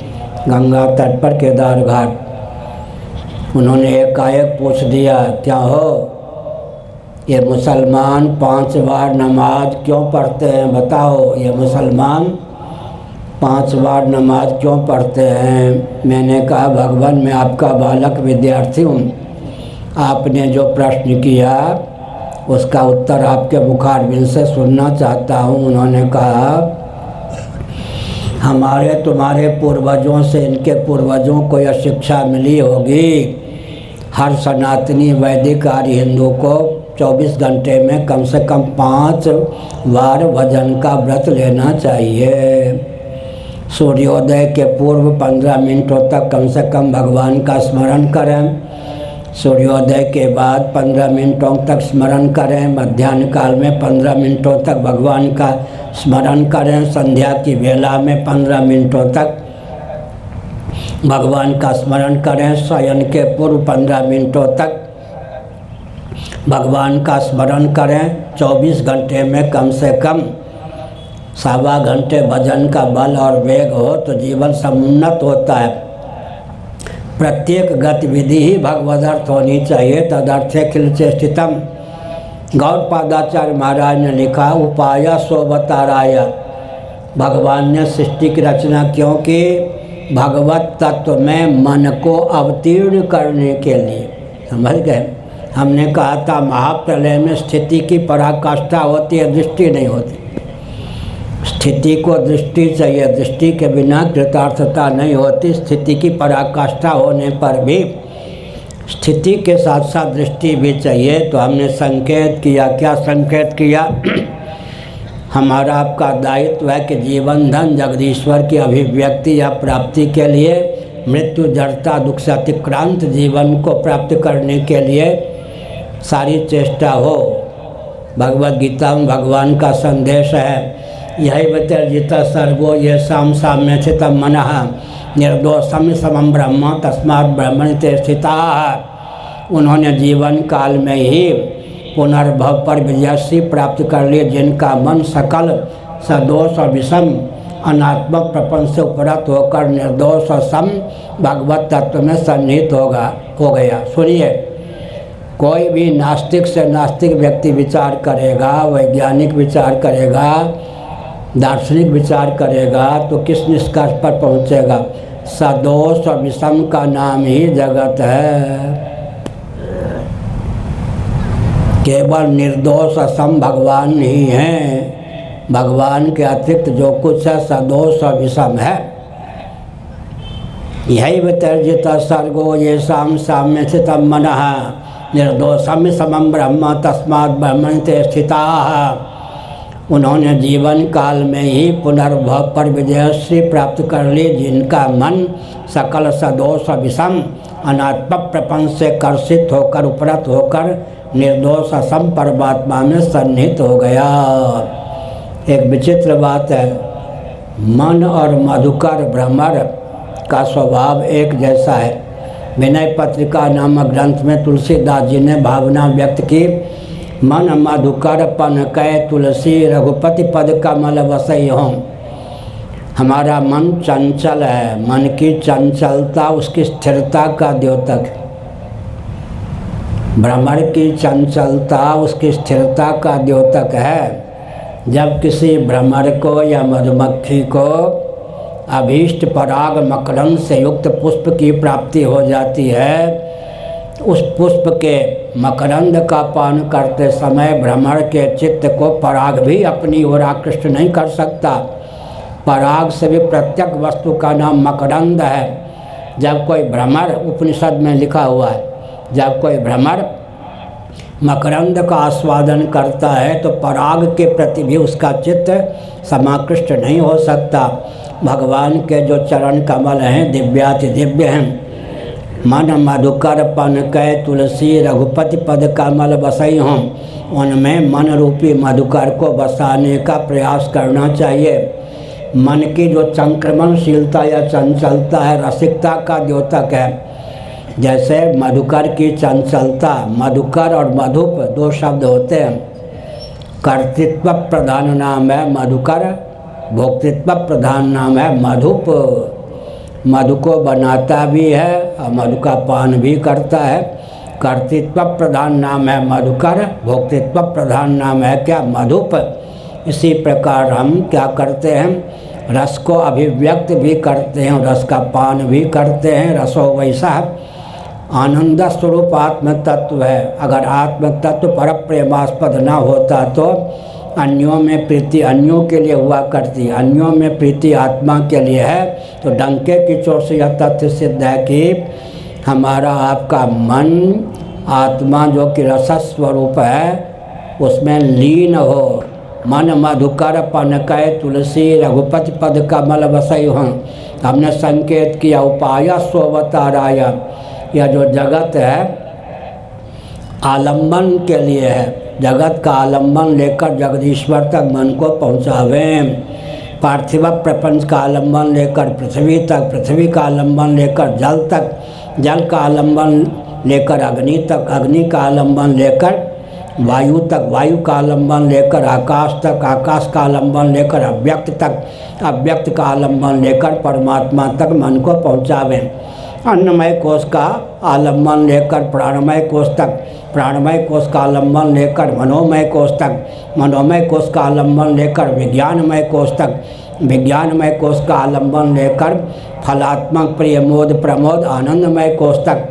गंगा तट पर केदार घाट। उन्होंने एकाएक पूछ दिया, क्या हो ये मुसलमान 5 बार नमाज क्यों पढ़ते हैं, बताओ ये मुसलमान 5 बार नमाज क्यों पढ़ते हैं। मैंने कहा, भगवान मैं आपका बालक विद्यार्थी हूँ, आपने जो प्रश्न किया उसका उत्तर आपके मुखारबिंद से सुनना चाहता हूँ। उन्होंने कहा, हमारे तुम्हारे पूर्वजों से इनके पूर्वजों को यह शिक्षा मिली होगी, हर सनातनी वैदिक आर्य हिंदू को 24 घंटे में कम से कम 5 बार भजन का व्रत लेना चाहिए। सूर्योदय के पूर्व 15 मिनटों तक कम से कम भगवान का स्मरण करें, सूर्योदय के बाद 15 मिनटों तक स्मरण करें, मध्याह्न काल में 15 मिनटों तक भगवान का स्मरण करें, संध्या की वेला में 15 मिनटों तक भगवान का स्मरण करें, शयन के पूर्व 15 मिनटों तक भगवान का स्मरण करें। 24 घंटे में कम से कम 7.25 घंटे भजन का बल और वेग हो तो जीवन समुन्नत होता है। प्रत्येक गतिविधि ही भगवदर्थ होनी चाहिए। तदर्थे खिल चेष्टितम। गौड़पादाचार्य महाराज ने लिखा, उपाय सोवताराय। भगवान ने सृष्टि की रचना क्यों की? भगवत तत्व में मन को अवतीर्ण करने के लिए। समझ गए? हमने कहा था महाप्रलय में स्थिति की पराकाष्ठा होती है, दृष्टि नहीं होती। स्थिति को दृष्टि चाहिए, दृष्टि के बिना कृतार्थता नहीं होती। स्थिति की पराकाष्ठा होने पर भी स्थिति के साथ साथ दृष्टि भी चाहिए। तो हमने संकेत किया, क्या संकेत किया? हमारा आपका दायित्व है कि जीवन धन जगदीश्वर की अभिव्यक्ति या प्राप्ति के लिए, मृत्यु जड़ता दुख से अतिक्रांत जीवन को प्राप्त करने के लिए सारी चेष्टा हो। भगवद गीता में भगवान का संदेश है, यही वितर्जिता सर्गो ये साम साम्य स्थितम मनः निर्दोषम समम ब्रह्म तस्मात् ब्रह्मणि ते स्थिताः। उन्होंने जीवन काल में ही पुनर्भव पर विजयश्री प्राप्त कर लिए, जिनका मन सकल सदोष और विषम अनात्मक प्रपंच से उपरत होकर निर्दोष और सम भगवत तत्व में सन्निहित हो गया। सुनिए, कोई भी नास्तिक से नास्तिक व्यक्ति विचार करेगा, वैज्ञानिक विचार करेगा, दार्शनिक विचार करेगा तो किस निष्कर्ष पर पहुंचेगा? सदोष और विषम का नाम ही जगत है। केवल निर्दोष असम भगवान ही हैं। भगवान के अतिरिक्त जो कुछ है सदोष और विषम है। यही वितर्जित सर्गो ये साम साम्य स्थितम मनः निर्दोषम समम ब्रह्म तस्मात् ब्रह्मणि ते स्थिताः। उन्होंने जीवन काल में ही पुनर्भव पर विजयश्री प्राप्त कर ली, जिनका मन सकल सदोष और विषम अनात्मक प्रपंच से कर्षित होकर उपरत होकर निर्दोष असम परमात्मा में सन्निहित हो गया। एक विचित्र बात है, मन और मधुकर भ्रमर का स्वभाव एक जैसा है। विनय पत्रिका नामक ग्रंथ में तुलसीदास जी ने भावना व्यक्त की, मन मधुकर पन कै तुलसी रघुपति पद कमल वसई हों। हमारा मन चंचल है, मन की चंचलता उसकी स्थिरता का द्योतक है। भ्रमर की चंचलता उसकी स्थिरता का द्योतक है। जब किसी भ्रमर को या मधुमक्खी को अभीष्ट पराग मकरंद से युक्त पुष्प की प्राप्ति हो जाती है, उस पुष्प के मकरंद का पान करते समय भ्रमर के चित्त को पराग भी अपनी ओर आकृष्ट नहीं कर सकता। पराग से भी प्रत्येक वस्तु का नाम मकरंद है। जब कोई भ्रमर, उपनिषद में लिखा हुआ है, जब कोई भ्रमर मकरंद का आस्वादन करता है तो पराग के प्रति भी उसका चित्त समाकृष्ट नहीं हो सकता। भगवान के जो चरण कमल हैं दिव्याति दिव्य हैं। मन मधुकर पन कै तुलसी रघुपति पद कमल बसई हों, उनमें मन रूपी मधुकर को बसाने का प्रयास करना चाहिए। मन की जो संक्रमणशीलता या चंचलता है रसिकता का द्योतक है। जैसे मधुकर की चंचलता, मधुकर और मधुप दो शब्द होते हैं। कर्तृत्व प्रधान नाम है मधुकर, भोक्तृत्व प्रधान नाम है मधुप। मधु को बनाता भी है और मधु का पान भी करता है। कर्तृत्व प्रधान नाम है मधुकर, भोक्तृत्व प्रधान नाम है क्या मधुप। इसी प्रकार हम क्या करते हैं, रस को अभिव्यक्त भी करते हैं, रस का पान भी करते हैं। रसो वैसा आनंद स्वरूप आत्म तत्व है। अगर आत्म तत्व पर प्रेमास्पद न होता तो अन्यों में प्रीति अन्यों के लिए हुआ करती, अन्यों में प्रीति आत्मा के लिए है। तो डंके की चोट से यह तथ्य सिद्ध है कि हमारा आपका मन आत्मा जो कि रस स्वरूप है उसमें लीन हो। मन मधुकर पन कै तुलसी रघुपति पद कमल बसई हों। हमने संकेत किया उपाय स्ववताराय। यह जो जगत है आलम्बन के लिए है, जगत का आलम्बन लेकर जगदीश्वर तक मन को पहुँचावें। पार्थिव प्रपंच का आलम्बन लेकर पृथ्वी तक, पृथ्वी का आलम्बन लेकर जल तक, जल का आलम्बन लेकर अग्नि तक, अग्नि का आलम्बन लेकर वायु तक, वायु का आलम्बन लेकर आकाश तक, आकाश का आलम्बन लेकर अव्यक्त तक, अव्यक्त का आलम्बन लेकर परमात्मा तक मन को पहुँचावें। अन्नमय कोश का आलम्बन लेकर प्राणमय कोश तक, प्राणमय कोश का आलम्बन लेकर मनोमय कोश तक, मनोमय कोश का आलम्बन लेकर विज्ञानमय कोश तक, विज्ञानमय कोश का आलम्बन लेकर फलात्मक प्रियमोद प्रमोद आनंदमय कोश तक,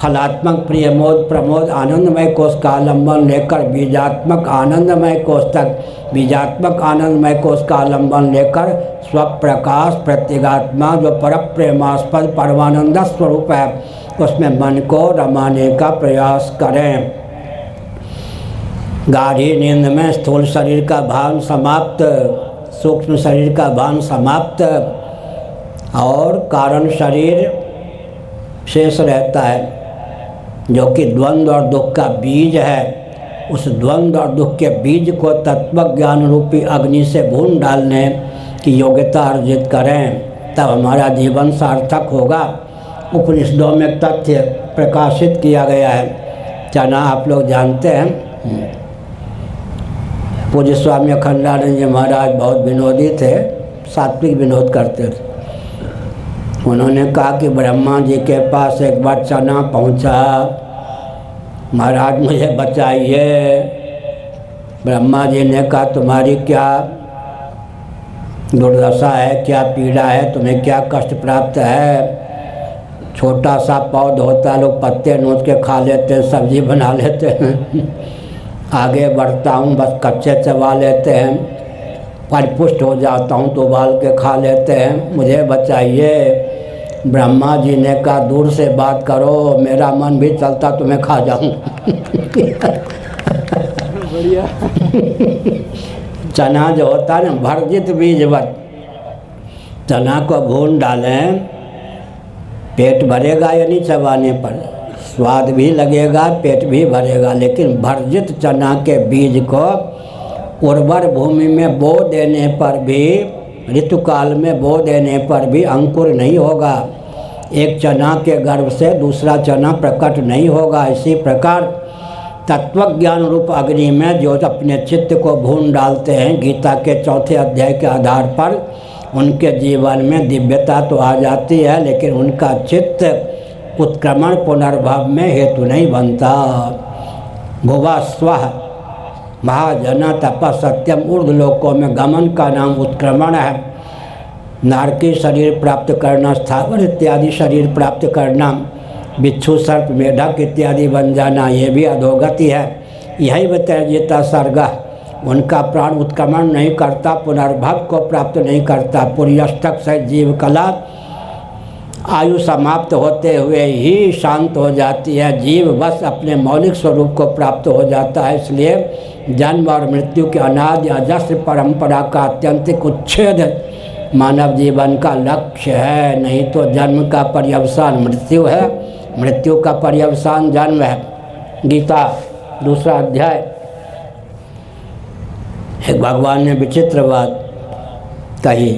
फलात्मक प्रियमोद प्रमोद आनंदमय कोश का आलम्बन लेकर बीजात्मक आनंदमय कोश तक, बीजात्मक आनंदमय कोश का आलम्बन लेकर स्वप्रकाश प्रत्यगात्मा जो पर प्रेमास्पद परमानंद स्वरूप है उसमें मन को रमाने का प्रयास करें। गाढ़ी नींद में स्थूल शरीर का भान समाप्त, सूक्ष्म शरीर का भान समाप्त और कारण शरीर शेष रहता है जो कि द्वंद्व और दुख का बीज है। उस द्वंद्व और दुख के बीज को तत्व ज्ञान रूपी अग्नि से भून डालने की योग्यता अर्जित करें, तब हमारा जीवन सार्थक होगा। उपनिषदों में तथ्य प्रकाशित किया गया है। चना आप लोग जानते हैं, पूज्य स्वामी अखंडानंद जी महाराज बहुत विनोदी थे, सात्विक विनोद करते थे। उन्होंने कहा कि ब्रह्मा जी के पास एक बार चना पहुंचा, महाराज मुझे बचाइए। ब्रह्मा जी ने कहा तुम्हारी क्या दुर्दशा है, क्या पीड़ा है, तुम्हें क्या कष्ट प्राप्त है। छोटा सा पौध होता है, लोग पत्ते नोच के खा लेते हैं, सब्जी बना लेते हैं। आगे बढ़ता हूँ बस कच्चे चबा लेते हैं, परिपुष्ट हो जाता हूँ तो उबाल के खा लेते हैं, मुझे बचाइए। ब्रह्मा जी ने कहा दूर से बात करो, मेरा मन भी चलता तो मैं खा जाऊँ। बढ़िया। चना जो होता है ना भर्जित बीजवत, चना को भून डालें, पेट भरेगा या नहीं चबाने पर, स्वाद भी लगेगा, पेट भी भरेगा। लेकिन भर्जित चना के बीज को उर्वर भूमि में बो देने पर भी, ऋतुकाल में बो देने पर भी अंकुर नहीं होगा। एक चना के गर्भ से दूसरा चना प्रकट नहीं होगा। इसी प्रकार तत्वज्ञान रूप अग्नि में जो अपने चित्त को भून डालते हैं, गीता के 4थे अध्याय के आधार पर उनके जीवन में दिव्यता तो आ जाती है, लेकिन उनका चित्त उत्क्रमण पुनर्भव में हेतु नहीं बनता। भुवा स्वः महाजन तप सत्यम, ऊर्ध्वलोकों में गमन का नाम उत्क्रमण है। नारकी शरीर प्राप्त करना, स्थावर इत्यादि शरीर प्राप्त करना, बिच्छू सर्प मेढक इत्यादि बन जाना, ये भी अधोगति है। यही वैतर्यता सर्ग, उनका प्राण उत्क्रमण नहीं करता, पुनर्भव को प्राप्त नहीं करता। पुर्यष्टक से जीव कला आयु समाप्त होते हुए ही शांत हो जाती है। जीव बस अपने मौलिक स्वरूप को प्राप्त हो जाता है। इसलिए जन्म और मृत्यु के अनादि अजस्र परंपरा का आत्यंतिक उच्छेद मानव जीवन का लक्ष्य है। नहीं तो जन्म का पर्यवसान मृत्यु है, मृत्यु का पर्यवसान जन्म है। गीता 2 अध्याय। एक भगवान ने विचित्र बात कही।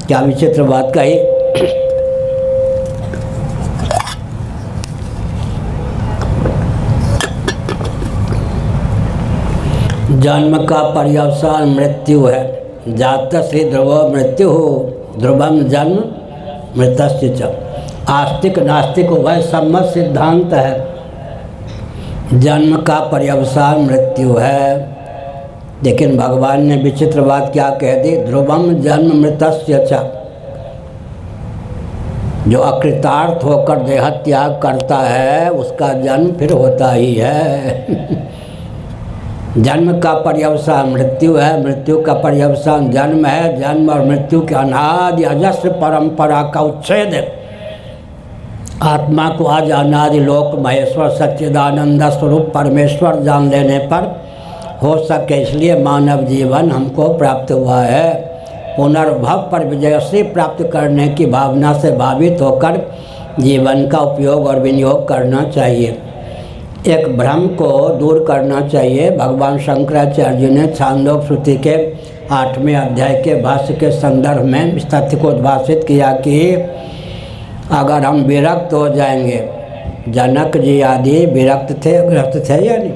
क्या विचित्र बात कही? जन्म का पर्यवसान मृत्यु है। जातस्य ध्रुवो मृत्यु ध्रुवम जन्म मृतस्य च। आस्तिक नास्तिक उभय सम्मत सिद्धांत है। जन्म का पर्यवसान मृत्यु है। लेकिन भगवान ने विचित्र बात क्या कह दी? ध्रुवम जन्म मृतस्य च। जो अकृतार्थ होकर देह त्याग करता है उसका जन्म फिर होता ही है। जन्म का पर्यवसान मृत्यु है, मृत्यु का पर्यवसान जन्म है। जन्म और मृत्यु के अनादि अजस्र परंपरा का उच्छेद है। आत्मा को आज अनादि लोक महेश्वर सच्चिदानंद स्वरूप परमेश्वर जान लेने पर हो सके। इसलिए मानव जीवन हमको प्राप्त हुआ है। पुनर्भव पर विजयश्री प्राप्त करने की भावना से भावित होकर जीवन का उपयोग और विनियोग करना चाहिए। एक भ्रम को दूर करना चाहिए। भगवान शंकराचार्य ने छांदोग्य श्रुति के 8वें अध्याय के भाष्य के संदर्भ में इस तथ्य को उद्भाषित किया कि अगर हम विरक्त हो जाएंगे, जनक जी आदि विरक्त थे, गृहस्थ थे या नहीं?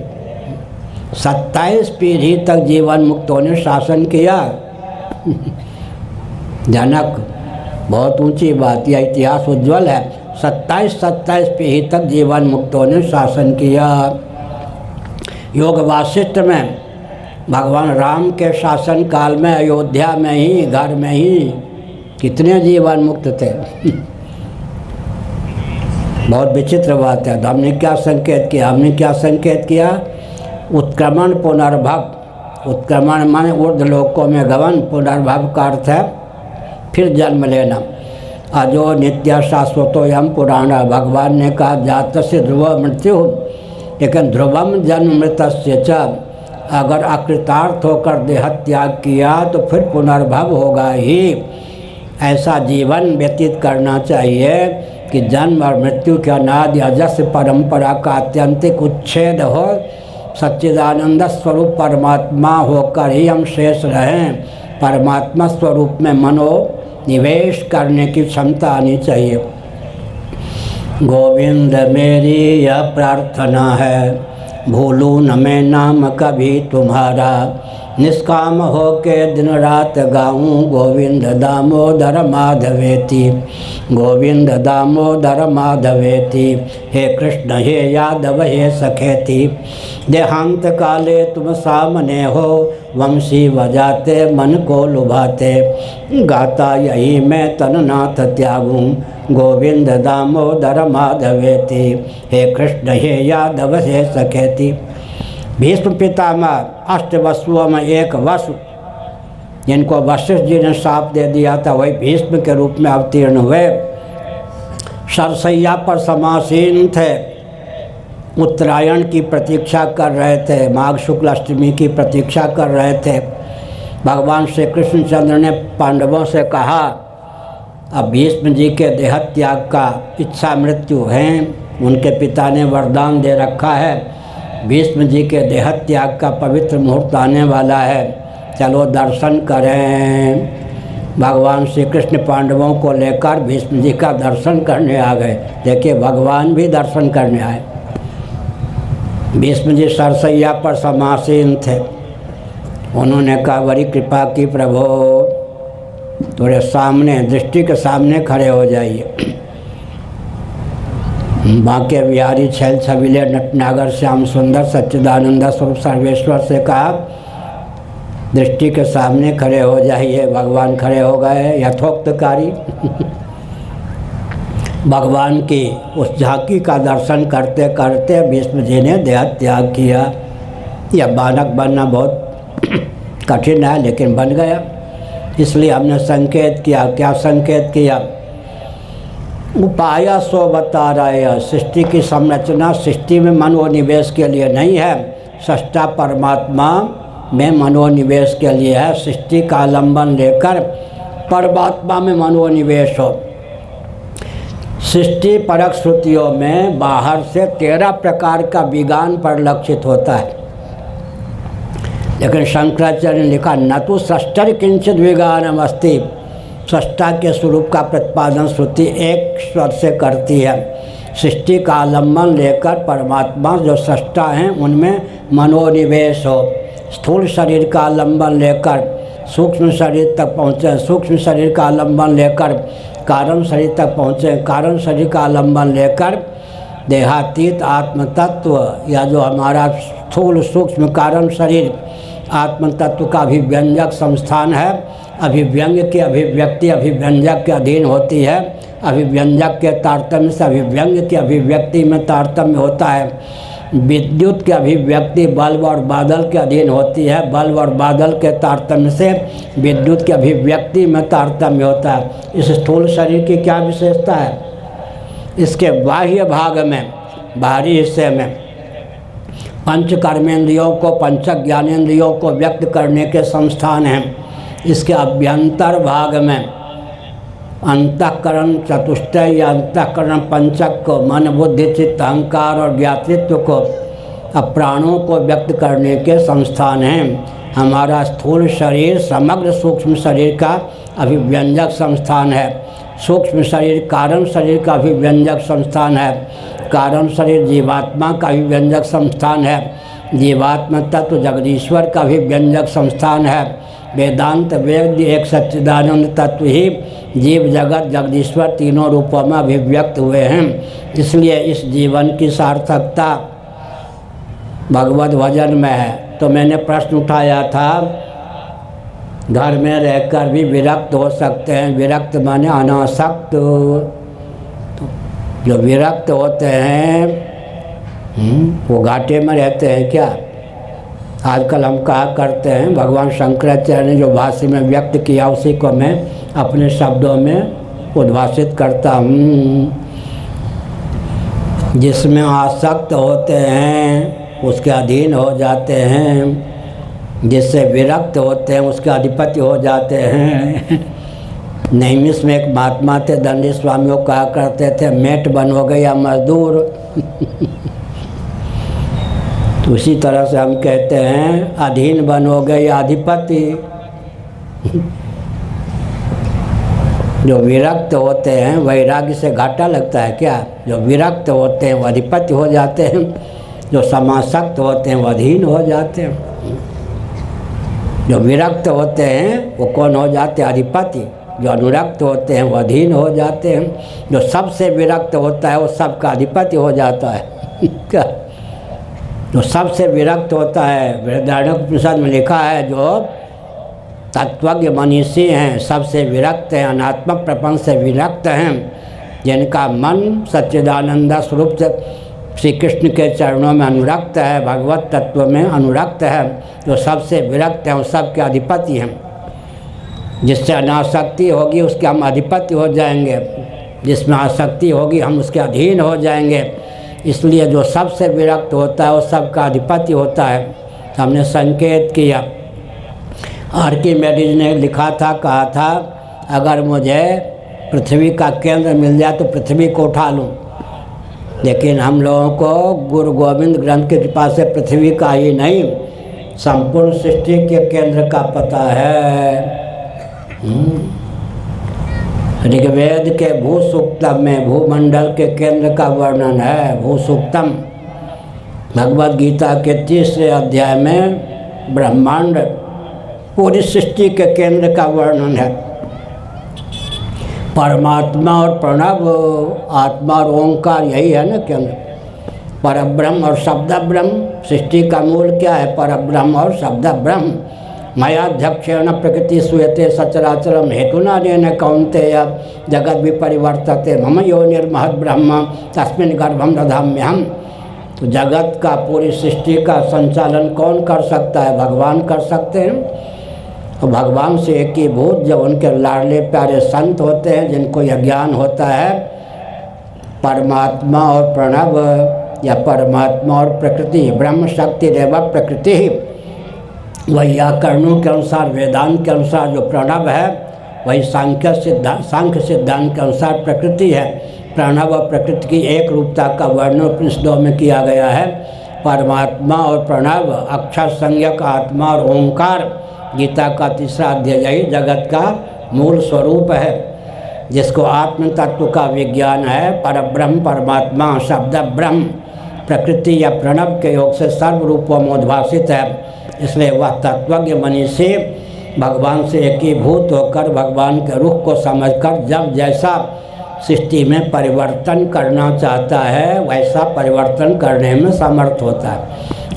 27 पीढ़ी तक जीवन मुक्तों ने शासन किया। जनक, बहुत ऊंची बात, यह इतिहास उज्ज्वल है। 27 पीढ़ी तक जीवन मुक्तों ने शासन किया। योग वासिष्ठ में भगवान राम के शासन काल में अयोध्या में ही, घर में ही कितने जीवन मुक्त थे। बहुत विचित्र बात है। तो हमने क्या संकेत किया? हमने क्या संकेत किया? उत्क्रमण पुनर्भव। उत्क्रमण माने ऊर्ध्व लोकों में गमन, पुनर्भव का अर्थ है फिर जन्म लेना। अजो नित्य शाश्वतो यम पुराणा। भगवान ने कहा जातस्य ध्रुव मृत्यु, लेकिन ध्रुवम जन्म मृतस्य च। अगर अकृतार्थ होकर देह त्याग किया तो फिर पुनर्भव होगा ही। ऐसा जीवन व्यतीत करना चाहिए कि जन्म और मृत्यु के अनादि अजस्र परंपरा का आत्यंतिक उच्छेद हो। सच्चिदानंद स्वरूप परमात्मा होकर ही हम शेष रहें। परमात्मा स्वरूप में मनो निवेश करने की क्षमता आनी चाहिए। गोविंद मेरी यह प्रार्थना है, भूलूं न मैं नाम कभी तुम्हारा। निष्काम हो के दिन रात गाऊं गोविंद दामोदर माधवेति। गोविंद दामोदर माधवेति। हे कृष्ण हे यादव हे सखेति। देहांत काले तुम सामने हो, वंशी बजाते मन को लुभाते। गाता यही मैं तननाथ त्यागूं गोविंद दामोदर माधवेति। हे कृष्ण हे यादव हे सखेति। भीष्म पितामह 8 वसुओं में एक वसु, जिनको वशिष्ठ जी ने शाप दे दिया था, वही भीष्म के रूप में अवतीर्ण हुए। सरसैया पर समासीन थे, उत्तरायण की प्रतीक्षा कर रहे थे, माघ शुक्ल अष्टमी की प्रतीक्षा कर रहे थे। भगवान श्री कृष्णचंद्र ने पांडवों से कहा अब भीष्म जी के देह त्याग का इच्छा मृत्यु है, उनके पिता ने वरदान दे रखा है। भीष्म जी के देह त्याग का पवित्र मुहूर्त आने वाला है, चलो दर्शन करें। भगवान श्री कृष्ण पांडवों को लेकर भीष्म जी का दर्शन करने आ गए। देखिए भगवान भी दर्शन करने आए। भीष्म जी सरसैया पर समासीन थे। उन्होंने कहा बड़ी कृपा की प्रभु, थोड़े सामने, दृष्टि के सामने खड़े हो जाइए। बांके बिहारी छैल छबीले नटनागर श्याम सुंदर सच्चिदानंद स्वरूप सर्वेश्वर से कहा दृष्टि के सामने खड़े हो जाइए। भगवान खड़े हो गए यथोक्तकारी। भगवान की उस झांकी का दर्शन करते करते भीष्म जी ने देह त्याग किया। यह बालक बनना बहुत कठिन है, लेकिन बन गया। इसलिए हमने संकेत किया। क्या संकेत किया? उपाय सो बता रहे हैं। सृष्टि की संरचना सृष्टि में मनोनिवेश के लिए नहीं है, सृष्टा परमात्मा में मनोनिवेश के लिए है। सृष्टि का आलंबन लेकर परमात्मा में मनोनिवेश हो। सृष्टि परक श्रुतियों में बाहर से 13 प्रकार का विज्ञान परिलक्षित होता है, लेकिन शंकराचार्य ने लिखा न तो सृष्टि किंचित विज्ञानम अस्ति। सृष्टा के स्वरूप का प्रतिपादन श्रुति एक स्वर से करती है। सृष्टि का आलंबन लेकर परमात्मा जो सृष्टा हैं उनमें मनोनिवेश हो। स्थूल शरीर का आलंबन लेकर सूक्ष्म शरीर तक पहुँचे, सूक्ष्म शरीर का आलंबन लेकर कारण शरीर तक पहुँचे, कारण शरीर का आलंबन लेकर देहातीत आत्म तत्व या जो हमारा स्थूल सूक्ष्म कारण शरीर आत्म तत्व का अभिव्यंजक संस्थान है। अभिव्यंग की अभिव्यक्ति अभिव्यंजक के अधीन होती है। अभिव्यंजक के तारतम्य से अभिव्यंग की अभिव्यक्ति में तारतम्य होता है। विद्युत की अभिव्यक्ति बल्ब और बादल के अधीन होती है। बल्ब और बादल के तारतम्य से विद्युत की अभिव्यक्ति में तारतम्य होता है। इस स्थूल शरीर की क्या विशेषता है? इसके बाह्य भाग में, बाहरी हिस्से में पंच कर्मेंद्रियों को, पंच ज्ञानेंद्रियों को व्यक्त करने के संस्थान हैं। इसके अभ्यंतर भाग में अंतःकरण चतुष्टय या अंतःकरण पंचक को, मन बुद्धि चित्त अहंकार और ज्ञातृत्व को, प्राणों को व्यक्त करने के संस्थान हैं। हमारा स्थूल शरीर समग्र सूक्ष्म शरीर का अभिव्यंजक संस्थान है। सूक्ष्म शरीर कारण शरीर का अभिव्यंजक संस्थान है। कारण शरीर जीवात्मा का अभिव्यंजक संस्थान है। जीवात्मा तत्व जगदीश्वर का अभिव्यंजक संस्थान है। वेदांत वेद एक सच्चिदानंद तत्व ही जीव जगत जगदीश्वर तीनों रूपों में अभिव्यक्त हुए हैं। इसलिए इस जीवन की सार्थकता भगवत भजन में है। तो मैंने प्रश्न उठाया था, घर में रहकर भी विरक्त हो सकते हैं। विरक्त माने अनासक्त। तो जो विरक्त होते हैं वो घाटे में रहते हैं क्या? आजकल हम कहा करते हैं, भगवान शंकराचार्य ने जो भाष्य में व्यक्त किया उसी को मैं अपने शब्दों में उद्भाषित करता हूँ। जिसमें आसक्त होते हैं उसके अधीन हो जाते हैं, जिससे विरक्त होते हैं उसके अधिपति हो जाते हैं। नैमिष में एक महात्मा थे, दंडी स्वामियों कहा करते थे, मेट बनोगे या मजदूर। तो उसी तरह से हम कहते हैं अधीन बनोगे या अधिपति। जो विरक्त होते हैं वैराग्य से घाटा लगता है क्या? जो विरक्त होते हैं वो अधिपति हो जाते हैं। जो समासक्त होते हैं वो अधीन हो जाते हैं। जो विरक्त होते हैं वो कौन हो जाते हैं? अधिपति। जो अनुरक्त होते हैं वो अधीन हो जाते हैं। जो सबसे विरक्त होता है वो सबका अधिपति हो जाता है। क्या? जो सबसे विरक्त होता है, बृहदारण्यकोपनिषद में लिखा है, जो तत्वज्ञ मनीषी हैं सबसे विरक्त हैं, अनात्मक प्रपंच से विरक्त हैं, जिनका मन सच्चिदानंद स्वरूप से श्री कृष्ण के चरणों में अनुरक्त है, भगवत तत्व में अनुरक्त है। जो सबसे विरक्त हैं वो सबके अधिपति हैं। जिससे अनासक्ति होगी उसके हम अधिपति हो जाएंगे, जिसमें आसक्ति होगी हम उसके अधीन हो जाएंगे। इसलिए जो सबसे विरक्त होता है वो सबका अधिपति होता है। हमने संकेत किया। आर्किमेडीज ने लिखा था, कहा था, अगर मुझे पृथ्वी का केंद्र मिल जाए तो पृथ्वी को उठा लूँ। लेकिन हम लोगों को गुरु गोविंद ग्रंथ की कृपा से पृथ्वी का ही नहीं संपूर्ण सृष्टि के केंद्र का पता है। ऋग्वेद के भूसूक्तम में भूमंडल के केंद्र का वर्णन है। भूसूक्तम भगवद गीता के 3रे अध्याय में ब्रह्मांड पूरी सृष्टि के केंद्र का वर्णन है। परमात्मा और प्रणव, आत्मा और ओंकार, यही है ना केंद्र। परब्रह्म और शब्द ब्रह्म, सृष्टि का मूल क्या है? परब्रह्म और शब्द ब्रह्म। मयाध्यक्षेण प्रकृति सूयते सचराचरम हेतुना नेन कौन्तेय जगद विपरिवर्तते मम योनिर्महद् ब्रह्म तस्मिन् गर्भं दधाम्यहम्। तो जगत का, पूरी सृष्टि का संचालन कौन कर सकता है? भगवान कर सकते हैं। तो भगवान से एकीभूत जब उनके लाडले प्यारे संत होते हैं, जिनको यह ज्ञान होता है, परमात्मा और प्रणव या परमात्मा और प्रकृति, ब्रह्म शक्ति रेव प्रकृति, वैयाकरणों के अनुसार, वेदांत के अनुसार जो प्रणव है वही सांख्य सिद्धांत के अनुसार प्रकृति है। प्रणव और प्रकृति की एक रूपता का वर्णन उपनिषदों में किया गया है। परमात्मा और प्रणव, अक्षर संज्ञक आत्मा और ओंकार, गीता का तीसरा अध्याय यही जगत का मूल स्वरूप है, जिसको आत्म तत्व का विज्ञान है। परब्रह्म परमात्मा शब्द ब्रह्म प्रकृति या प्रणव के योग से सर्व रूपों में उद्भासित है, इसलिए वह तत्वज्ञ मनीषी भगवान से एकीभूत होकर भगवान के रूप को समझकर जब जैसा सृष्टि में परिवर्तन करना चाहता है वैसा परिवर्तन करने में समर्थ होता है।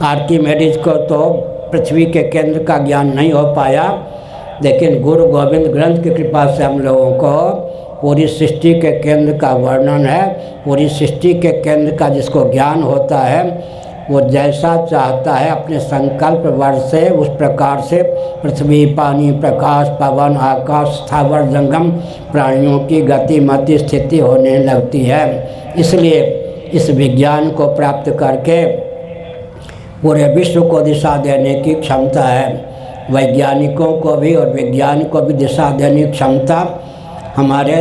आर्किमेडिस को तो पृथ्वी के केंद्र का ज्ञान नहीं हो पाया, लेकिन गुरु गोविंद ग्रंथ की कृपा से हम लोगों को पूरी सृष्टि के केंद्र का वर्णन है। पूरी सृष्टि के केंद्र का जिसको ज्ञान होता है वो जैसा चाहता है अपने संकल्प वर्ष से उस प्रकार से पृथ्वी, पानी, प्रकाश, पवन, आकाश, स्थावर जंगम प्राणियों की गति मति स्थिति होने लगती है। इसलिए इस विज्ञान को प्राप्त करके पूरे विश्व को दिशा देने की क्षमता है। वैज्ञानिकों को भी और विज्ञान को भी दिशा देने की क्षमता हमारे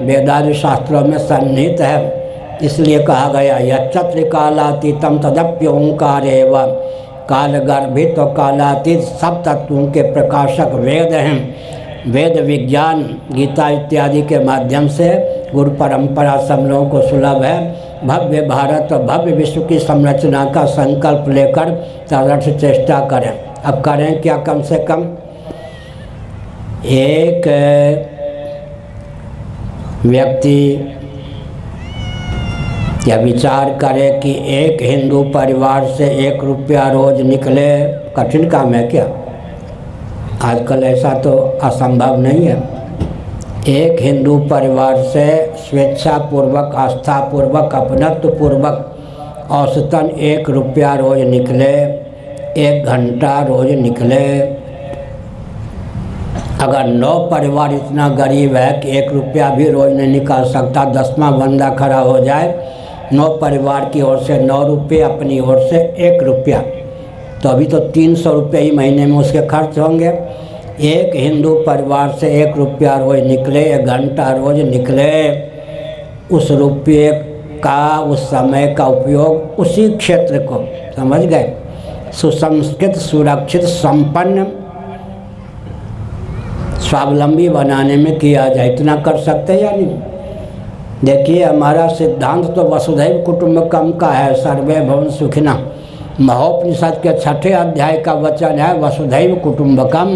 वेदादि शास्त्रों में सन्निहित है। इसलिए कहा गया यच्चत्र कालातीतम तदप्य ओंकारेव, कालगर्भित और कालातीत सब तत्वों के प्रकाशक वेद हैं। वेद विज्ञान गीता इत्यादि के माध्यम से गुरु परंपरा सब लोगों को सुलभ है। भव्य भारत और भव्य विश्व की संरचना का संकल्प लेकर तदर्थ चेष्टा करें। अब करें क्या? कम से कम एक व्यक्ति या विचार करे कि एक हिंदू परिवार से 1 रुपया रोज निकले, कठिन काम है क्या? आजकल ऐसा तो असंभव नहीं है। एक हिंदू परिवार से स्वेच्छापूर्वक, आस्थापूर्वक, अपनत्वपूर्वक औसतन 1 रुपया रोज निकले, 1 घंटा रोज निकले। अगर 9 परिवार इतना गरीब है कि 1 रुपया भी रोज नहीं निकाल सकता, 10वां बंदा खड़ा हो जाए, 9 परिवार की ओर से 9 रुपये, अपनी ओर से 1 रुपया, तो अभी तो 300 रुपये ही महीने में उसके खर्च होंगे। एक हिंदू परिवार से 1 रुपया रोज निकले, 1 घंटा रोज निकले, उस रुपये का, उस समय का उपयोग उसी क्षेत्र को, समझ गए, सुसंस्कृत, सुरक्षित, संपन्न, स्वावलंबी बनाने में किया जाए। इतना कर सकते हैं या नहीं? देखिए हमारा सिद्धांत तो वसुधैव कुटुंबकम का है, सर्वे भवन सुखिनः। महोपनिषद के 6ठे अध्याय का वचन है वसुधैव कुटुंबकम।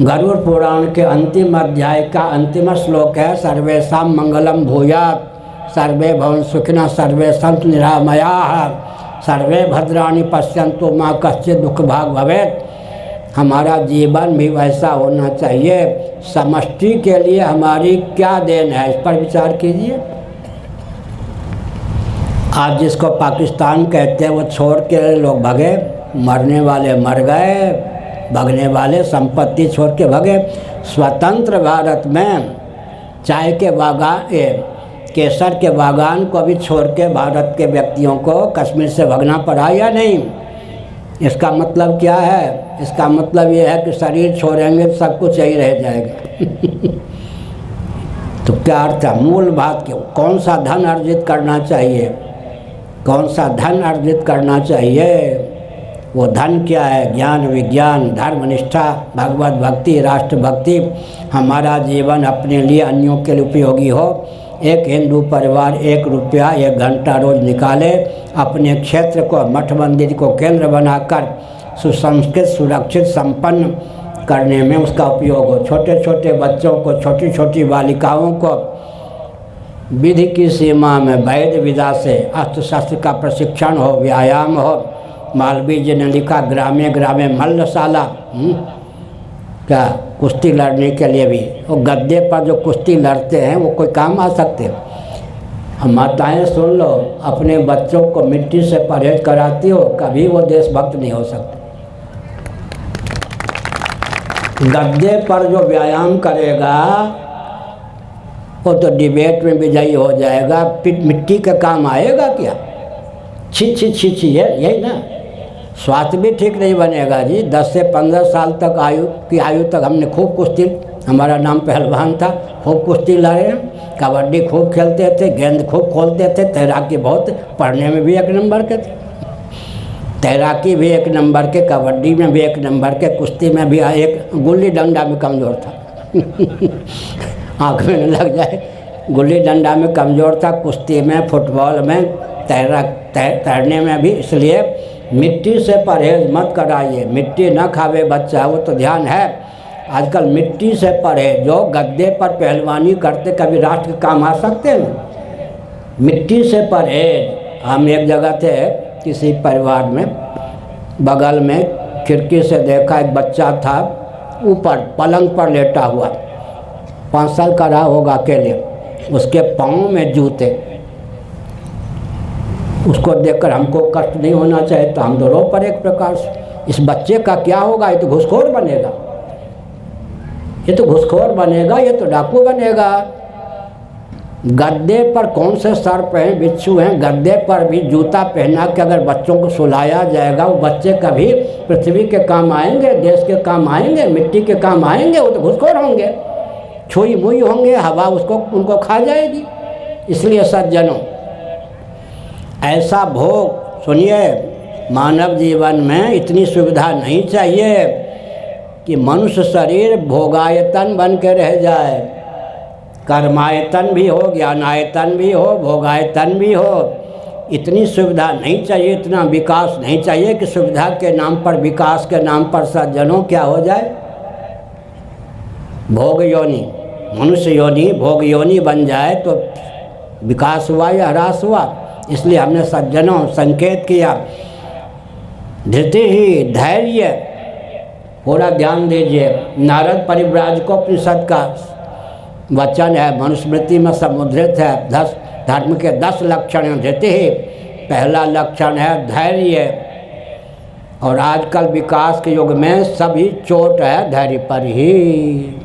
गरुड़ पुराण के अंतिम अध्याय का अंतिम श्लोक है सर्वेषां मंगलम भूयात्, सर्वे भवन सुखिनः, सर्वे सन्तु निरामयाः, सर्वे भद्राणि पश्यन्तु मा कश्चित् दुःख भाग् भवेत्। हमारा जीवन भी वैसा होना चाहिए। समष्टि के लिए हमारी क्या देन है, इस पर विचार कीजिए। आज जिसको पाकिस्तान कहते हैं वो छोड़ के लोग भगे, मरने वाले मर गए, भगने वाले संपत्ति छोड़ के भगे। स्वतंत्र भारत में चाय के बागान, केसर के बागान को भी छोड़ के भारत के व्यक्तियों को कश्मीर से भगना पड़ा या नहीं? इसका मतलब क्या है? इसका मतलब ये है कि शरीर छोड़ेंगे तो सब कुछ यही रह जाएगा। तो क्या अर्थ है? मूल बात क्यों? कौन सा धन अर्जित करना चाहिए? कौन सा धन अर्जित करना चाहिए? वो धन क्या है? ज्ञान, विज्ञान, धर्मनिष्ठा, भगवत भक्ति, राष्ट्र भक्ति। हमारा जीवन अपने लिए, अन्यों के लिए उपयोगी हो। एक हिंदू परिवार 1 रुपया 1 घंटा रोज निकाले, अपने क्षेत्र को, मठ मंदिर को केंद्र बनाकर सुसंस्कृत, सुरक्षित, संपन्न करने में उसका उपयोग हो। छोटे छोटे बच्चों को, छोटी छोटी बालिकाओं को विधि की सीमा में वैध विधा से अस्त्र शस्त्र का प्रशिक्षण हो, व्यायाम हो। मालवीय जी ने लिखा ग्रामे ग्रामे मल्लशाला, क्या कुश्ती लड़ने के लिए भी। वो गद्दे पर जो कुश्ती लड़ते हैं वो कोई काम आ सकते? हम माताएं सुन लो, अपने बच्चों को मिट्टी से परहेज कराती हो, कभी वो देशभक्त नहीं हो सकते। गद्दे पर जो व्यायाम करेगा वो तो डिबेट में विजयी हो जाएगा, मिट्टी का काम आएगा क्या? छी है यही ना। स्वास्थ्य भी ठीक नहीं बनेगा जी। 10 से 15 साल तक आयु तक हमने खूब कुश्ती, हमारा नाम पहलवान था, खूब कुश्ती लड़े, कबड्डी खूब खेलते थे, गेंद खूब खोलते थे, तैराकी बहुत, पढ़ने में भी 1 नंबर के थे, तैराकी भी 1 नंबर के, कबड्डी में भी 1 नंबर के, कुश्ती में भी एक, गुल्ली डंडा में कमज़ोर था आँख में न लग जाए, गुल्ली डंडा में कमज़ोर था, कुश्ती में, फुटबॉल में, तैरने में भी। इसलिए मिट्टी से परहेज मत कराइए। मिट्टी न खावे बच्चा, वो तो ध्यान है। आजकल मिट्टी से परहेज, जो गद्दे पर पहलवानी करते कभी राष्ट्र के काम आ सकते हैं। मिट्टी से परहेज। हम एक जगह थे किसी परिवार में, बगल में खिड़की से देखा एक बच्चा था ऊपर पलंग पर लेटा हुआ, 5 साल का रहा होगा अकेले, उसके पाँव में जूते। उसको देखकर हमको कष्ट नहीं होना चाहिए, तो हम तो रो पड़े एक प्रकार से। इस बच्चे का क्या होगा? ये तो घुसखोर बनेगा, ये तो घुसखोर बनेगा, ये तो डाकू बनेगा। गद्दे पर कौन से सर्प हैं, बिच्छू हैं, गद्दे पर भी जूता पहना के अगर बच्चों को सुलाया जाएगा, वो बच्चे कभी पृथ्वी के काम आएंगे, देश के काम आएंगे, मिट्टी के काम आएंगे? वो तो घुसखोर होंगे, छुई मुई होंगे, हवा उनको खा जाएगी। इसलिए सज्जनों, ऐसा भोग, सुनिए, मानव जीवन में इतनी सुविधा नहीं चाहिए कि मनुष्य शरीर भोगायतन बन के रह जाए। कर्मायतन भी हो, ज्ञानायतन भी हो, भोगायतन भी हो। इतनी सुविधा नहीं चाहिए, इतना विकास नहीं चाहिए कि सुविधा के नाम पर, विकास के नाम पर सज्जनों क्या हो जाए? भोग योनि, मनुष्य योनि, भोग योनि बन जाए तो विकास हुआ या ह्रास हुआ? इसलिए हमने सज्जनों संकेत किया, धृति ही, धैर्य, पूरा ध्यान दीजिए। नारद परिव्राजकोपनिषद का वचन है, मनुस्मृति में समुद्रित है। 10 धर्म के 10 लक्षण हैं। धृति ही पहला लक्षण है, धैर्य। और आजकल विकास के युग में सभी चोट है धैर्य पर ही।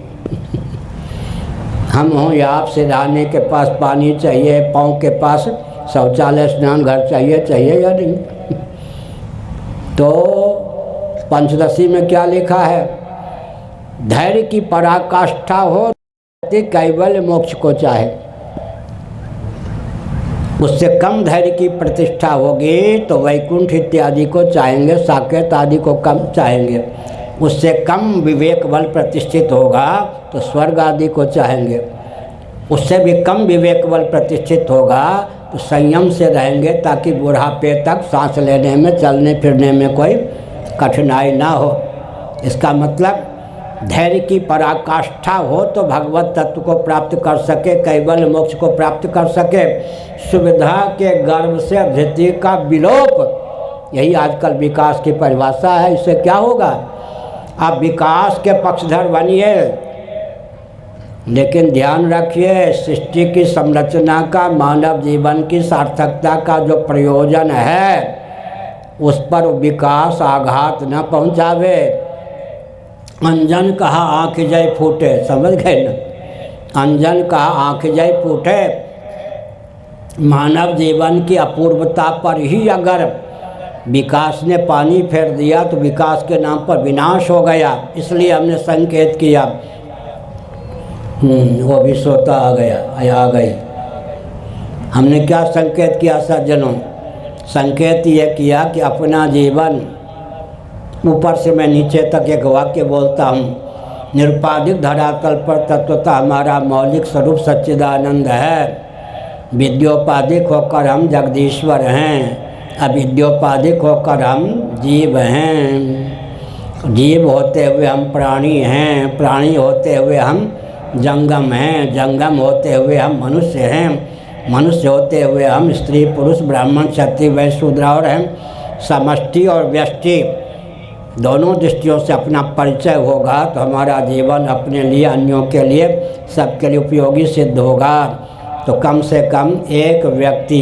हम हों या आप, सिरहाने के पास पानी चाहिए, पाँव के पास शौचालय, स्नान घर चाहिए या नहीं? तो पंचदशी में क्या लिखा है? धैर्य की पराकाष्ठा हो, कैवल्य मोक्ष को चाहे। उससे कम धैर्य की प्रतिष्ठा होगी तो वैकुंठ इत्यादि को चाहेंगे, साकेत आदि को कम चाहेंगे। उससे कम विवेक बल प्रतिष्ठित होगा तो स्वर्ग आदि को चाहेंगे। उससे भी कम विवेक बल प्रतिष्ठित होगा तो संयम से रहेंगे, ताकि बुढ़ापे तक सांस लेने में, चलने फिरने में कोई कठिनाई ना हो। इसका मतलब धैर्य की पराकाष्ठा हो तो भगवत तत्व को प्राप्त कर सके, कैवल्य मोक्ष को प्राप्त कर सके। सुविधा के गर्भ से धृति का विलोप, यही आजकल विकास की परिभाषा है। इससे क्या होगा? आप विकास के पक्षधर बनिए, लेकिन ध्यान रखिए, सृष्टि की संरचना का, मानव जीवन की सार्थकता का जो प्रयोजन है, उस पर विकास आघात न पहुंचावे। अंजन कहा आँख जय फूटे, समझ गए ना? अंजन कहा आँख जय फूटे। मानव जीवन की अपूर्वता पर ही अगर विकास ने पानी फेर दिया तो विकास के नाम पर विनाश हो गया। इसलिए हमने संकेत किया। वो भी सोता आ गई। हमने क्या संकेत किया सज्जनों? संकेत ये किया कि अपना जीवन, ऊपर से मैं नीचे तक एक वाक्य बोलता हूँ, निरुपाधिक धरातल पर तत्वतः हमारा मौलिक स्वरूप सच्चिदानंद है। विद्योपाधिक होकर हम जगदीश्वर हैं, अविद्योपाधिक होकर हम जीव हैं। जीव होते हुए हम प्राणी हैं, प्राणी होते हुए हम जंगम हैं, जंगम होते हुए हम मनुष्य हैं, मनुष्य होते हुए हम स्त्री पुरुष ब्राह्मण क्षत्रिय वैश्य शूद्र और हैं। समष्टि और व्यष्टि दोनों दृष्टियों से अपना परिचय होगा तो हमारा जीवन अपने लिए, अन्यों के लिए, सबके लिए उपयोगी सिद्ध होगा। तो कम से कम एक व्यक्ति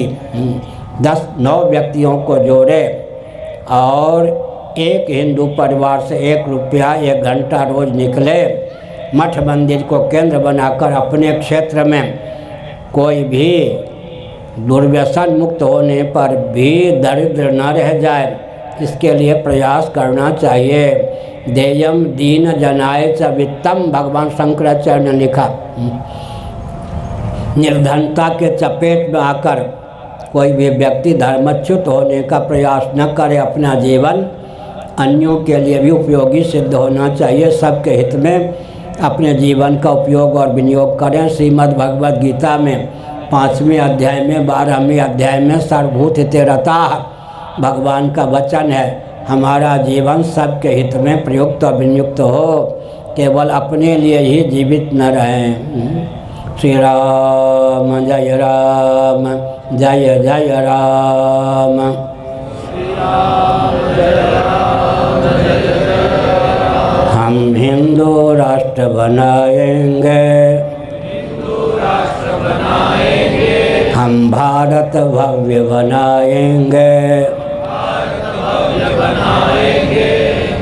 9 व्यक्तियों को जोड़े और एक हिंदू परिवार से 1 रुपया 1 घंटा रोज निकले मठ मंदिर को केंद्र बनाकर अपने क्षेत्र में कोई भी दुर्व्यसन मुक्त होने पर भी दरिद्र न रह जाए, इसके लिए प्रयास करना चाहिए। देयम दीन जनाय च वित्तम, भगवान शंकराचार्य ने लिखा। निर्धनता के चपेट में आकर कोई भी व्यक्ति धर्मच्युत होने का प्रयास न करे। अपना जीवन अन्यों के लिए भी उपयोगी सिद्ध होना चाहिए। सबके हित में अपने जीवन का उपयोग और विनियोग करें। श्रीमद् भगवद गीता में 5वें अध्याय में 12वें अध्याय में सर्वभूत हिते रताः भगवान का वचन है, हमारा जीवन सबके हित में प्रयुक्त और विनियुक्त हो, केवल अपने लिए ही जीवित न रहें। श्री राम जय राम, जय जय राम। हम हिंदू राष्ट्र बनाएंगे, हम भारत भव्य बनाएंगे।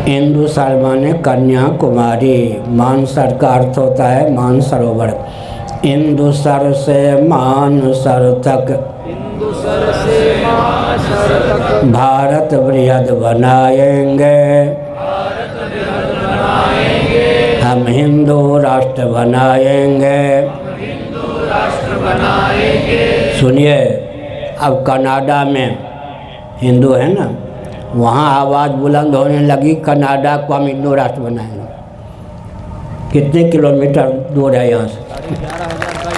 हिंदू माने कन्याकुमारी, मानसर का अर्थ होता है मानसरोवर। इंदुसर से मानसर तक भारत बृहद बनाएंगे, हम हिंदू राष्ट्र बनाएंगे। सुनिए, अब कनाडा में हिंदू है ना, वहाँ आवाज़ बुलंद होने लगी, कनाडा को हम हिंदू राष्ट्र बनाएंगे। कितने किलोमीटर दूर है यहाँ से?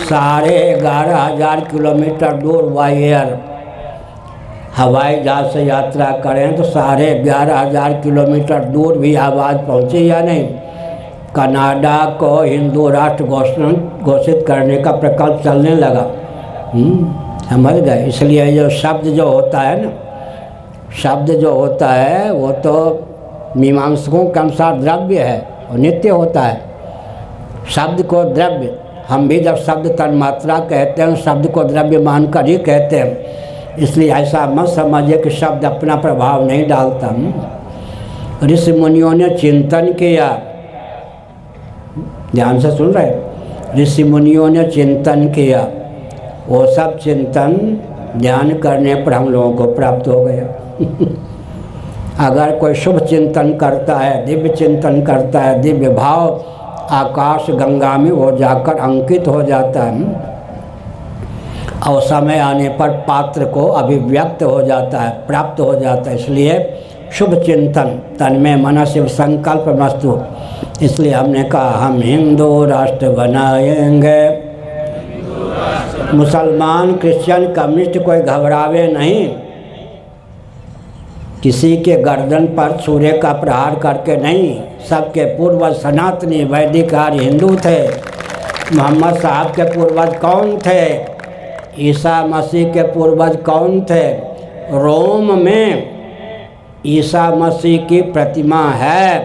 11,500 किलोमीटर दूर बाई एयर हवाई जहाज से यात्रा करें तो 11,500 किलोमीटर दूर भी आवाज़ पहुँची या नहीं। कनाडा को हिंदू राष्ट्र घोषित करने का प्रकल्प चलने लगा। समझ गए? इसलिए जो शब्द जो होता है ना, शब्द जो होता है वो तो मीमांसकों के अनुसार द्रव्य है और नित्य होता है। शब्द को द्रव्य, हम भी जब शब्द तन्मात्रा कहते हैं शब्द को द्रव्य मानकर ही कहते हैं। इसलिए ऐसा मत समझिए कि शब्द अपना प्रभाव नहीं डालता। ऋषि मुनियों ने चिंतन किया, ध्यान से सुन रहे। ऋषि मुनियों ने चिंतन किया, वो सब चिंतन ध्यान करने पर हम लोगों को प्राप्त हो गया। अगर कोई शुभ चिंतन करता है, दिव्य चिंतन करता है, दिव्य भाव आकाश गंगा में वो जाकर अंकित हो जाता है और समय आने पर पात्र को अभिव्यक्त हो जाता है, प्राप्त हो जाता है। इसलिए शुभ चिंतन, तन्मय मन शिव संकल्प मस्तु। इसलिए हमने कहा हम हिंदू राष्ट्र बनाएंगे। मुसलमान, क्रिश्चियन, कम्युनिस्ट कोई घबरावे नहीं। किसी के गर्दन पर सूर्य का प्रहार करके नहीं। सबके पूर्वज सनातनी वैदिक आर्य हिंदू थे। मोहम्मद साहब के पूर्वज कौन थे? ईसा मसीह के पूर्वज कौन थे? रोम में ईसा मसीह की प्रतिमा है,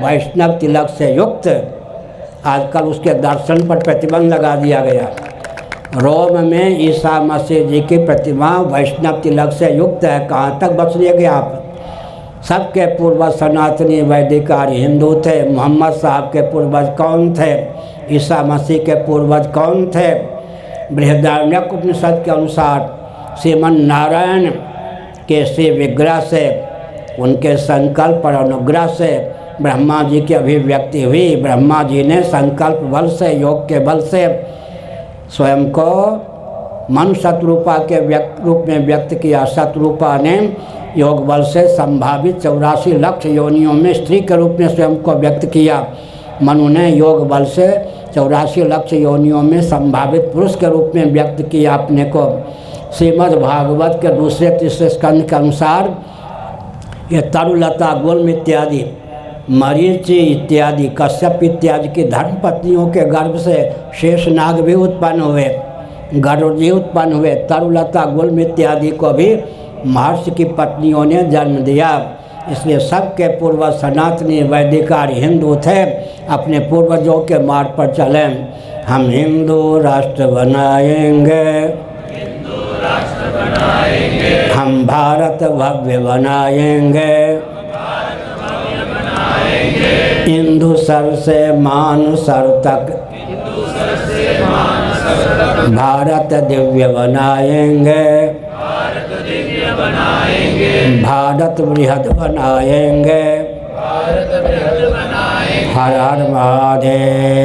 वैष्णव तिलक से युक्त। आजकल उसके दर्शन पर प्रतिबंध लगा दिया गया। रोम में ईसा मसीह जी की प्रतिमा वैष्णव तिलक से युक्त है। कहाँ तक बच लेंगे आप? सबके पूर्वज सनातनी वैदिक आर्य हिंदू थे। मोहम्मद साहब के पूर्वज कौन थे? ईसा मसीह के पूर्वज कौन थे? बृहदारण्यक उपनिषद के अनुसार श्रीमन नारायण के श्री विग्रह से, उनके संकल्प और अनुग्रह से ब्रह्मा जी की अभिव्यक्ति हुई। ब्रह्मा जी ने संकल्प बल से, योग के बल से स्वयं को मनु शतरूपा के रूप में व्यक्त किया। शतरूपा ने योग बल से संभावित 84 लाख योनियों में स्त्री के रूप में स्वयं को व्यक्त किया। मनु ने योग बल से 84 लाख योनियों में संभावित पुरुष के रूप में व्यक्त किया अपने को। श्रीमद् भागवत के दूसरे तीसरे स्कंद के अनुसार ये तरुलता, गुल्म इत्यादि, मरीचि इत्यादि, कश्यप इत्यादि की धर्मपत्नियों के गर्भ से शेषनाग भी उत्पन्न हुए, गरुड़ जी उत्पन्न हुए। तरुलता, गुल्म इत्यादि को भी महर्षि की पत्नियों ने जन्म दिया। इसलिए सबके पूर्वज सनातनी वैदिक आर्य हिंदू थे। अपने पूर्वजों के मार्ग पर चलें। हम हिंदू राष्ट्र बनाएंगे, हम भारत भव्य बनाएंगे। हिंदू सर से मानसर तक भारत दिव्य बनाएंगे, भारत बृहद बनाएंगे। हर हर महादेव।